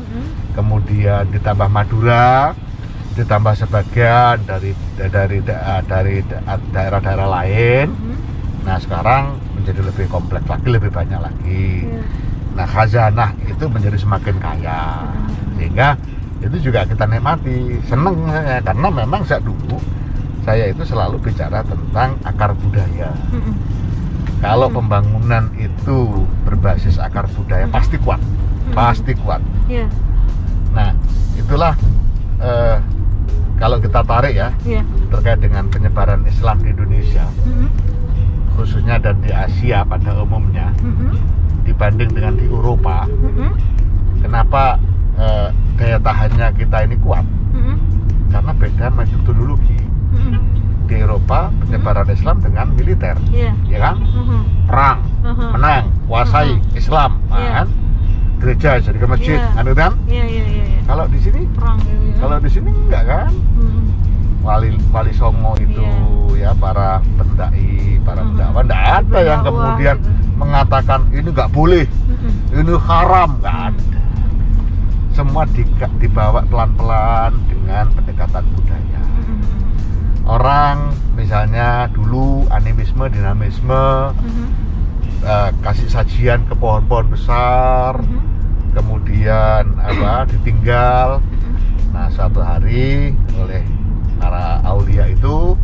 kemudian ditambah Madura, ditambah sebagian dari daerah-daerah lain. Nah sekarang menjadi lebih kompleks lagi, lebih banyak lagi. Nah khazanah itu menjadi semakin kaya, sehingga itu juga kita nikmati, seneng ya, karena memang sejak dulu saya itu selalu bicara tentang akar budaya. Kalau pembangunan itu berbasis akar budaya pasti kuat, pasti kuat. Nah itulah kalau kita tarik ya terkait dengan penyebaran Islam di Indonesia, khususnya dan di Asia pada umumnya, dibanding dengan di Eropa, kenapa daya tahannya kita ini kuat? Karena beda metodologi. Di Eropa penyebaran Islam dengan militer, ya kan? Perang, menang, kuasai Islam, kan? Gereja jadi ke masjid, kan? Kalau di sini, kalau di sini enggak kan? Wali Songo itu ya para pendai, para pendakwa, enggak ada yang kemudian mengatakan ini enggak boleh, ini haram, enggak ada. Semua dibawa pelan-pelan dengan pendekatan budaya. Orang misalnya dulu animisme, dinamisme, kasih sajian ke pohon-pohon besar, kemudian ditinggal. Nah suatu hari oleh para aulia itu,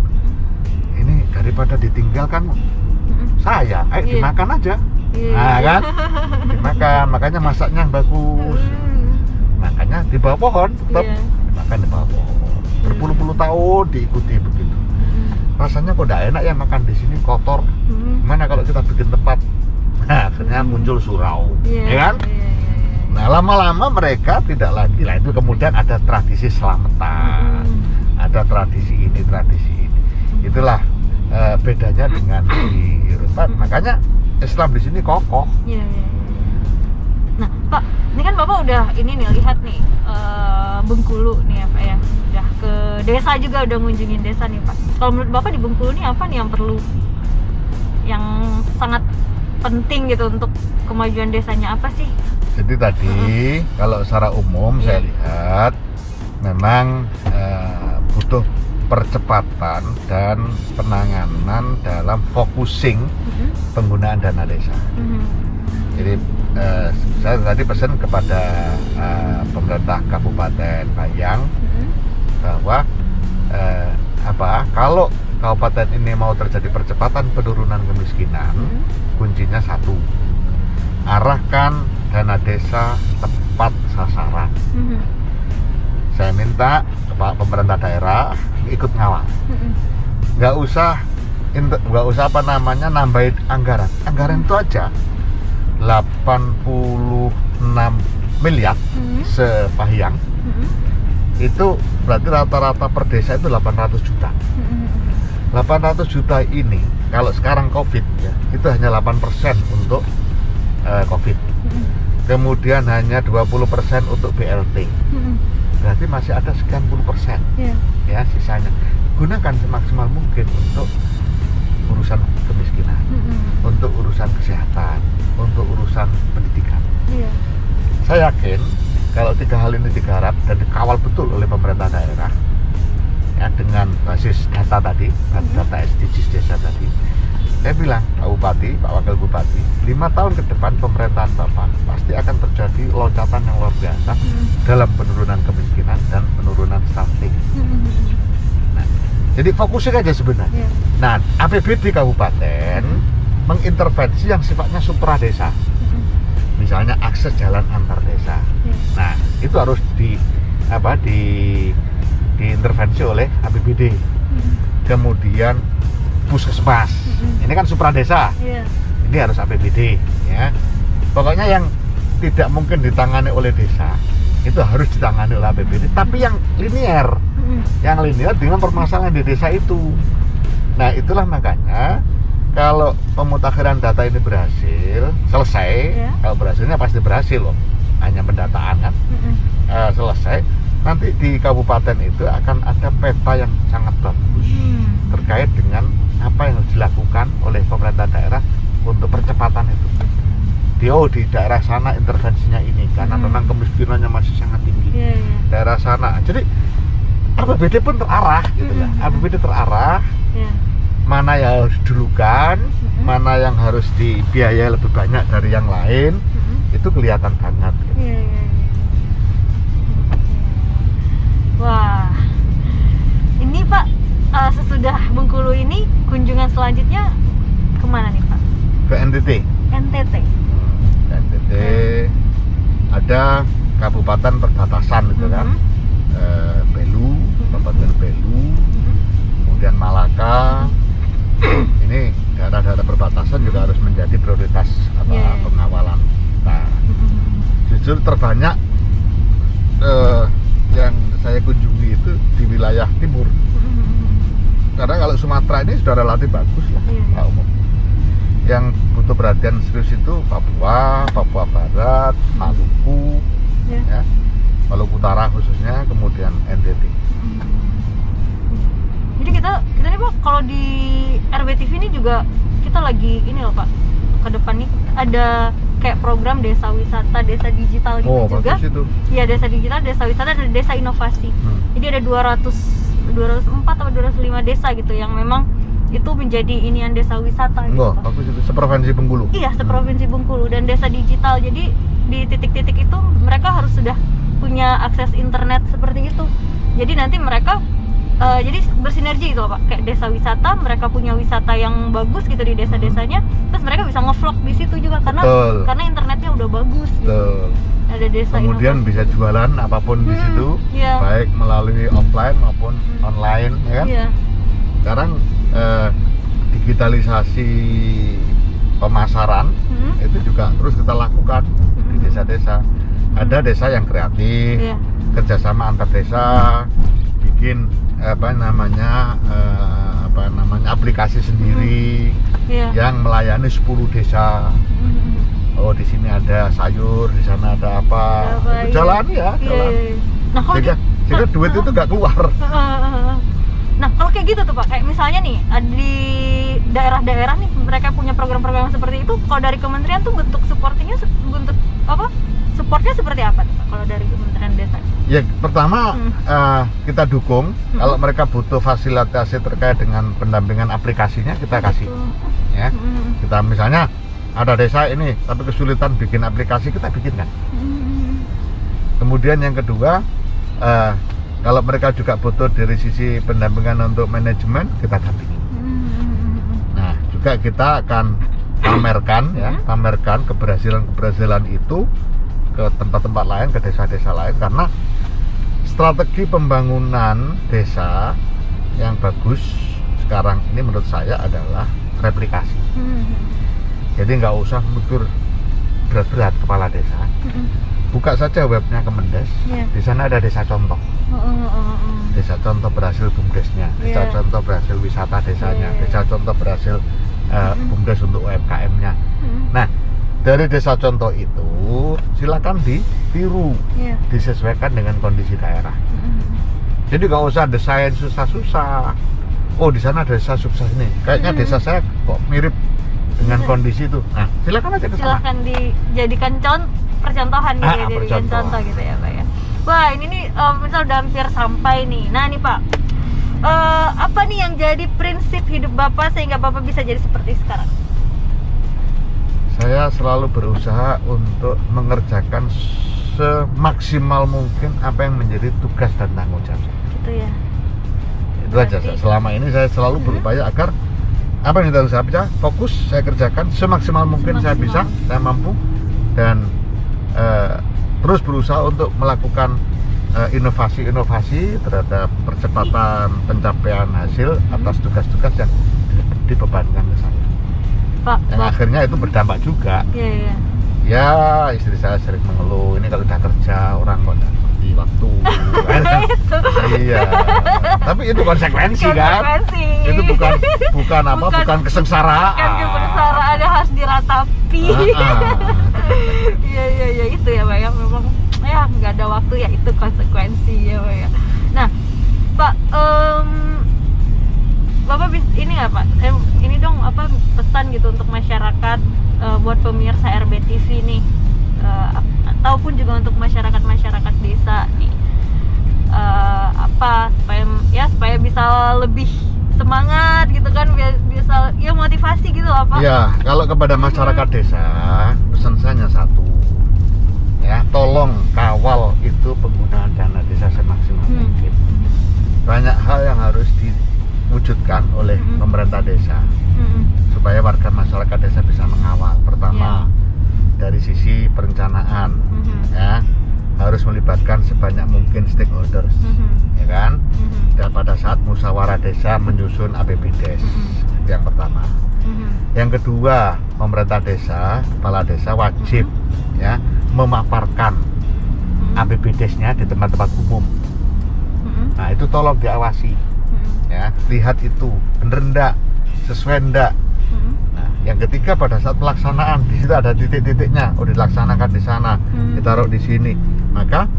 ini daripada ditinggalkan saya, ayo dimakan aja. Nah kan, dimakan, makanya masaknya yang bagus. Makanya di bawah pohon, tetap dimakan di bawah pohon. Berpuluh-puluh tahun diikuti begitu. Rasanya kok tidak enak ya makan di sini, kotor. Gimana kalau kita bikin tempat? Nah, akhirnya muncul surau, ya kan? Nah, lama-lama mereka tidak lagi. Lah itu kemudian ada tradisi selamatan, ada tradisi ini, tradisi ini. Itulah bedanya dengan di Eropa. Makanya Islam di sini kokoh. Nah, Pak, ini kan Bapak udah ini nih lihat nih Bengkulu nih ya Pak ya. Udah ke desa juga, udah ngunjungin desa nih Pak. Kalau menurut Bapak di Bengkulu nih apa nih yang perlu, yang sangat penting gitu untuk kemajuan desanya, apa sih? Jadi tadi kalau secara umum saya lihat memang butuh percepatan dan penanganan dalam focusing penggunaan dana desa. Jadi saya tadi pesan kepada pemerintah Kabupaten Bayang bahwa kalau kabupaten ini mau terjadi percepatan penurunan kemiskinan, kuncinya satu, arahkan dana desa tepat sasaran. Saya minta Pak pemerintah daerah ikut ngawal. Nggak usah nambahin anggaran. Anggaran itu aja 86 miliar sepahyang. Itu berarti rata-rata per desa itu 800 juta. 800 juta ini kalau sekarang Covid ya, itu hanya 8% untuk Covid. Kemudian hanya 20% untuk BLT. Berarti masih ada sekian puluh persen. Ya, sisanya gunakan semaksimal mungkin untuk urusan kemiskinan, untuk urusan kesehatan, untuk urusan pendidikan. Saya yakin kalau 3 hal ini digarap dan dikawal betul oleh pemerintah daerah, ya, dengan basis data tadi, data SDGs desa tadi, saya bilang Pak Bupati, Pak Wakil Bupati, 5 tahun ke depan pemerintahan Bapak pasti akan terjadi loncatan yang luar biasa dalam penurunan kemiskinan dan penurunan stunting. Nah, jadi fokusnya aja sebenarnya. Nah, APBD kabupaten mengintervensi yang sifatnya supra desa. Misalnya akses jalan antar desa. Nah, itu harus diintervensi oleh APBD. Kemudian puskesmas. Ini kan supra desa. Ini harus APBD, ya. Pokoknya yang tidak mungkin ditangani oleh desa itu harus ditangani oleh APBD, tapi yang linear. Yang linear dengan permasalahan di desa itu. Nah, itulah makanya kalau pemutakhiran data ini berhasil, selesai, kalau berhasilnya pasti berhasil loh, hanya pendataan kan, selesai, nanti di kabupaten itu akan ada peta yang sangat bagus terkait dengan apa yang harus dilakukan oleh pemerintah daerah untuk percepatan itu. Di daerah sana intervensinya ini, karena memang kemiskinannya masih sangat tinggi. Daerah sana, jadi APBD pun terarah, gitu ya. APBD terarah. Mana yang harus didulukan, mana yang harus dibiayai lebih banyak dari yang lain, itu kelihatan banget. Wah, ini Pak, sesudah Bengkulu ini kunjungan selanjutnya kemana nih Pak? Ke NTT. NTT. NTT ada kabupaten perbatasan gitu kan, Belu, Kabupaten Belu, kemudian Malaka. Ini daerah-daerah perbatasan juga harus menjadi prioritas pengawalan. Nah, jujur terbanyak yang saya kunjungi itu di wilayah timur. Karena kalau Sumatera ini sudah relatif bagus lah, umum. Yang butuh perhatian serius itu Papua, Papua Barat, Maluku, ya, Maluku Utara khususnya, kemudian NTT. Jadi kita nih Pak, kalau di RBTV ini juga kita lagi ini loh Pak, ke depan nih ada kayak program desa wisata, desa digital gitu juga. Iya, desa digital, desa wisata, dan desa inovasi. Jadi ada 204 atau 205 desa gitu yang memang itu menjadi inian desa wisata gitu. Bagus itu, seprovinsi Bengkulu. Iya, seprovinsi Bengkulu, dan desa digital. Jadi di titik-titik itu mereka harus sudah punya akses internet seperti itu. Jadi nanti mereka jadi bersinergi gitu loh Pak, kayak desa wisata, mereka punya wisata yang bagus gitu di desa-desanya, terus mereka bisa nge-vlog di situ juga karena internetnya udah bagus gitu. Ada desa kemudian inovasi. Bisa jualan apapun di situ, baik melalui offline maupun online, ya kan? Sekarang digitalisasi pemasaran itu juga terus kita lakukan di desa-desa. Ada desa yang kreatif, kerjasama antar desa, bikin aplikasi sendiri yang melayani 10 desa. Oh, di sini ada sayur, di sana ada apa, jalan. Nah, sehingga duit itu nggak keluar. Nah, kalau kayak gitu tuh Pak, kayak misalnya nih di daerah-daerah nih mereka punya program-program seperti itu, kalau dari kementerian tuh bentuk supportnya seperti apa tuh Pak, kalau dari Kementerian Desa? Ya, pertama kita dukung. Kalau mereka butuh fasilitasi terkait dengan pendampingan aplikasinya, kita kasih. Ya, kita misalnya ada desa ini tapi kesulitan bikin aplikasi, kita bikinkan. Kemudian yang kedua, kalau mereka juga butuh dari sisi pendampingan untuk manajemen, kita dampingi. Nah, juga kita akan pamerkan ya, pamerkan keberhasilan itu ke tempat-tempat lain, ke desa-desa lain, karena strategi pembangunan desa yang bagus sekarang ini menurut saya adalah replikasi. Jadi nggak usah mikir berat-berat kepala desa. Buka saja webnya Kemendes, di sana ada desa contoh. Desa contoh berhasil BUMDesnya, desa contoh berhasil wisata desanya, desa contoh berhasil BUMDes untuk UMKM-nya. Nah, dari desa contoh itu silakan ditiru, disesuaikan dengan kondisi daerah. Jadi nggak usah desain susah-susah. Oh, di sana desa sukses nih, kayaknya desa saya kok mirip dengan kondisi itu. Nah, silakan aja ke sana. Silakan dijadikan percontohan gitu ya, jadikan percontohan. contoh gitu ya Pak ya. Wah, ini nih misal udah hampir sampai nih. Nah nih Pak, apa nih yang jadi prinsip hidup Bapak sehingga Bapak bisa jadi seperti sekarang? Saya selalu berusaha untuk mengerjakan semaksimal mungkin apa yang menjadi tugas dan tanggung jawab saya. Gitu ya. Itu aja. Selama ini saya selalu berupaya agar apa yang harus saya bisa fokus saya kerjakan semaksimal mungkin saya bisa, saya mampu, dan terus berusaha untuk melakukan inovasi-inovasi terhadap percepatan pencapaian hasil atas tugas-tugas yang dibebankan ke saya. Pak, Yang akhirnya itu berdampak juga. Iya. Ya, istri saya sering mengeluh, ini kalau udah kerja orang kok nggak ngerti waktu. Iya. Tapi itu konsekuensi kan? Itu bukan apa? Bukan kesengsaraan. Bukan kesengsaraan, ada harus diratapi. Iya itu ya Pak ya, memang ya nggak ada waktu ya, itu konsekuensi ya Pak ya. Nah Pak, Bapak ini nggak Pak? Ini dong apa pesan gitu untuk masyarakat, buat pemirsa RBTV nih, ataupun juga untuk masyarakat desa nih, apa supaya bisa lebih semangat gitu kan, bisa ya motivasi gitu loh Pak. Ya, kalau kepada masyarakat desa pesan saya hanya satu, ya, tolong kawal itu penggunaan dana desa semaksimal mungkin. Banyak hal yang harus diwujudkan oleh pemerintah desa supaya warga masyarakat desa bisa mengawal. Pertama, dari sisi perencanaan, ya, harus melibatkan sebanyak mungkin stakeholders, ya kan? Dan pada saat musyawarah desa menyusun APBDes, itu yang pertama. Yang kedua, pemerintah desa, kepala desa wajib ya memaparkan APBDes-nya di tempat-tempat umum. Nah, itu tolong diawasi, ya, lihat itu bener ndak, sesuai ndak. Nah, yang ketiga, pada saat pelaksanaan di situ ada titik-titiknya, dilaksanakan di sana, ditaruh di sini, maka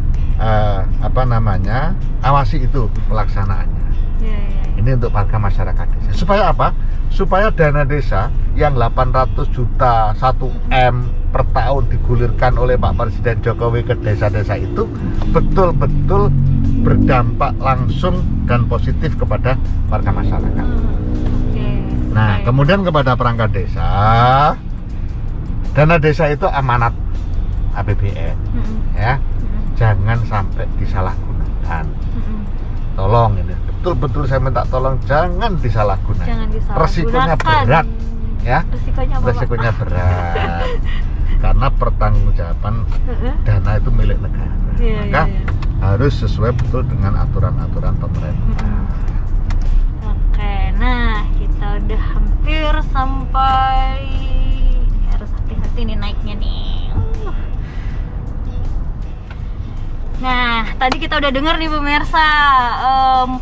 awasi itu pelaksanaannya. Ini untuk warga masyarakat desa. Supaya apa? Supaya dana desa yang 800 juta 1M per tahun digulirkan oleh Pak Presiden Jokowi ke desa-desa itu betul-betul berdampak langsung dan positif kepada warga masyarakat. Nah, kemudian kepada perangkat desa, dana desa itu amanat APBN, ya, jangan sampai disalahgunakan. Tolong ini, betul-betul saya minta tolong jangan disalahgunakan. Resikonya berat, ya. Resikonya berat. Karena pertanggungjawaban dana itu milik negara. Maka harus sesuai betul dengan aturan-aturan pemerintah. Oke, nah kita udah hampir sampai. Harus hati-hati nih naiknya nih. Nah, tadi kita udah dengar nih pemirsa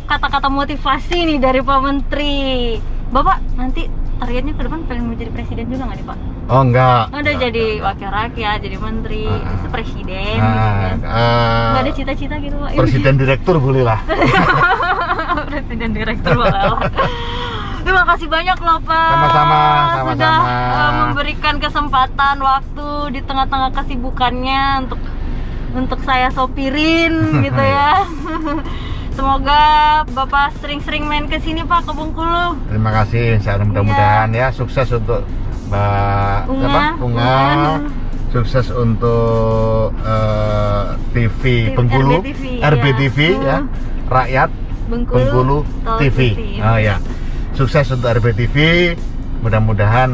kata-kata motivasi nih dari Pak Menteri. Bapak nanti targetnya ke depan pengen mau jadi presiden juga nggak nih Pak? Oh enggak. Udah jadi wakil rakyat, jadi menteri, presiden gitu kan? Nggak ada cita-cita gitu Pak? Presiden direktur boleh lah. Presiden direktur boleh lah. Terima kasih banyak loh Pak. Sama-sama. Sudah memberikan kesempatan waktu di tengah-tengah kesibukannya untuk saya sopirin gitu ya. Semoga Bapak sering-sering main ke sini Pak, ke Bengkulu. Terima kasih, mudah-mudahan ya sukses untuk Mbak Unga. Sukses untuk TV Bengkulu, RBTV ya, Rakyat Bengkulu TV. Oh ya. Sukses untuk RBTV, mudah-mudahan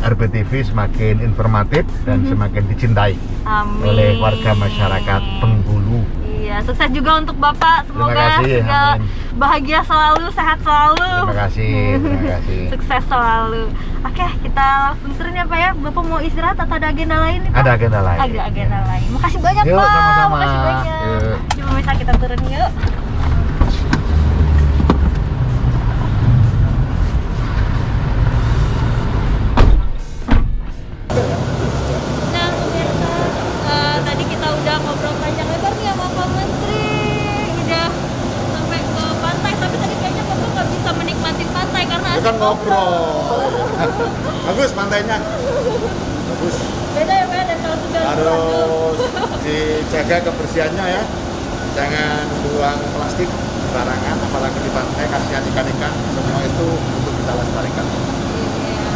RBTV semakin informatif dan semakin dicintai Amin. oleh warga masyarakat Bengkulu. Iya, sukses juga untuk Bapak. Semoga Terima kasih, segala amin. bahagia selalu, sehat selalu. Terima kasih, terima kasih. Sukses selalu. Oke, kita langsung turun ya Pak ya. Bapak mau istirahat atau ada agenda lain nih, Pak? Ada agenda lain. Ada agenda lain. Makasih banyak Yuk, Pak. sama-sama. Makasih banyak. Yuk. Coba bisa kita turun yuk. Nah, pemirsa, tadi kita udah ngobrol panjang lebar nih sama Pak Menteri. Udah sampai ke pantai, tapi tadi kayaknya Bapak nggak bisa menikmati pantai karena Itu asik kan ngobrol. Bagus pantainya. Bagus. Beda ya Pak, dan kalau sudah Harus dijaga kebersihannya ya. Jangan buang plastik sembarangan, apalagi di pantai. Kasihan ikan-ikan. Semua itu untuk kita lestarikan. Iya.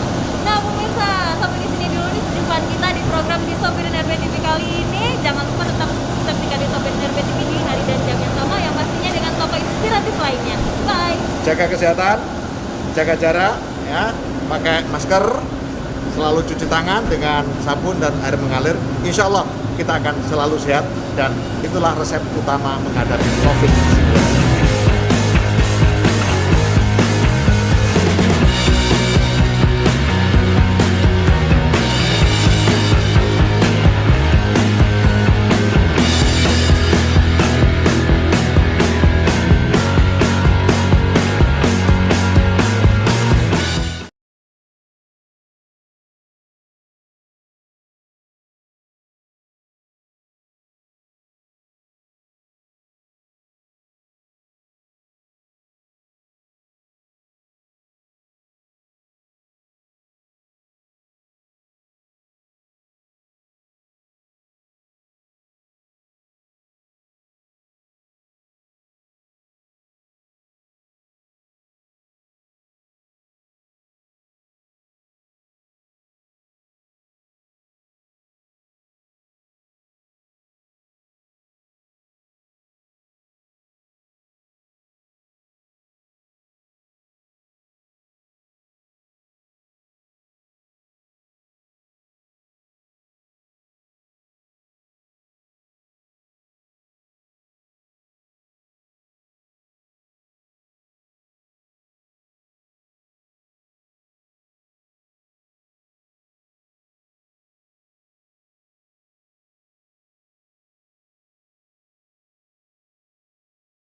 Nah pemirsa, sampai di sini dulu nih perjumpaan kita di program Disopirin RBTV kali ini. Jangan lupa tetap saksikan Disopirin RBTV di hari dan jam yang sama, yang pastinya dengan topik inspiratif lainnya. Bye. Jaga kesehatan, jaga jarak, ya, pakai masker, selalu cuci tangan dengan sabun dan air mengalir. Insya Allah kita akan selalu sehat dan itulah resep utama menghadapi COVID-19.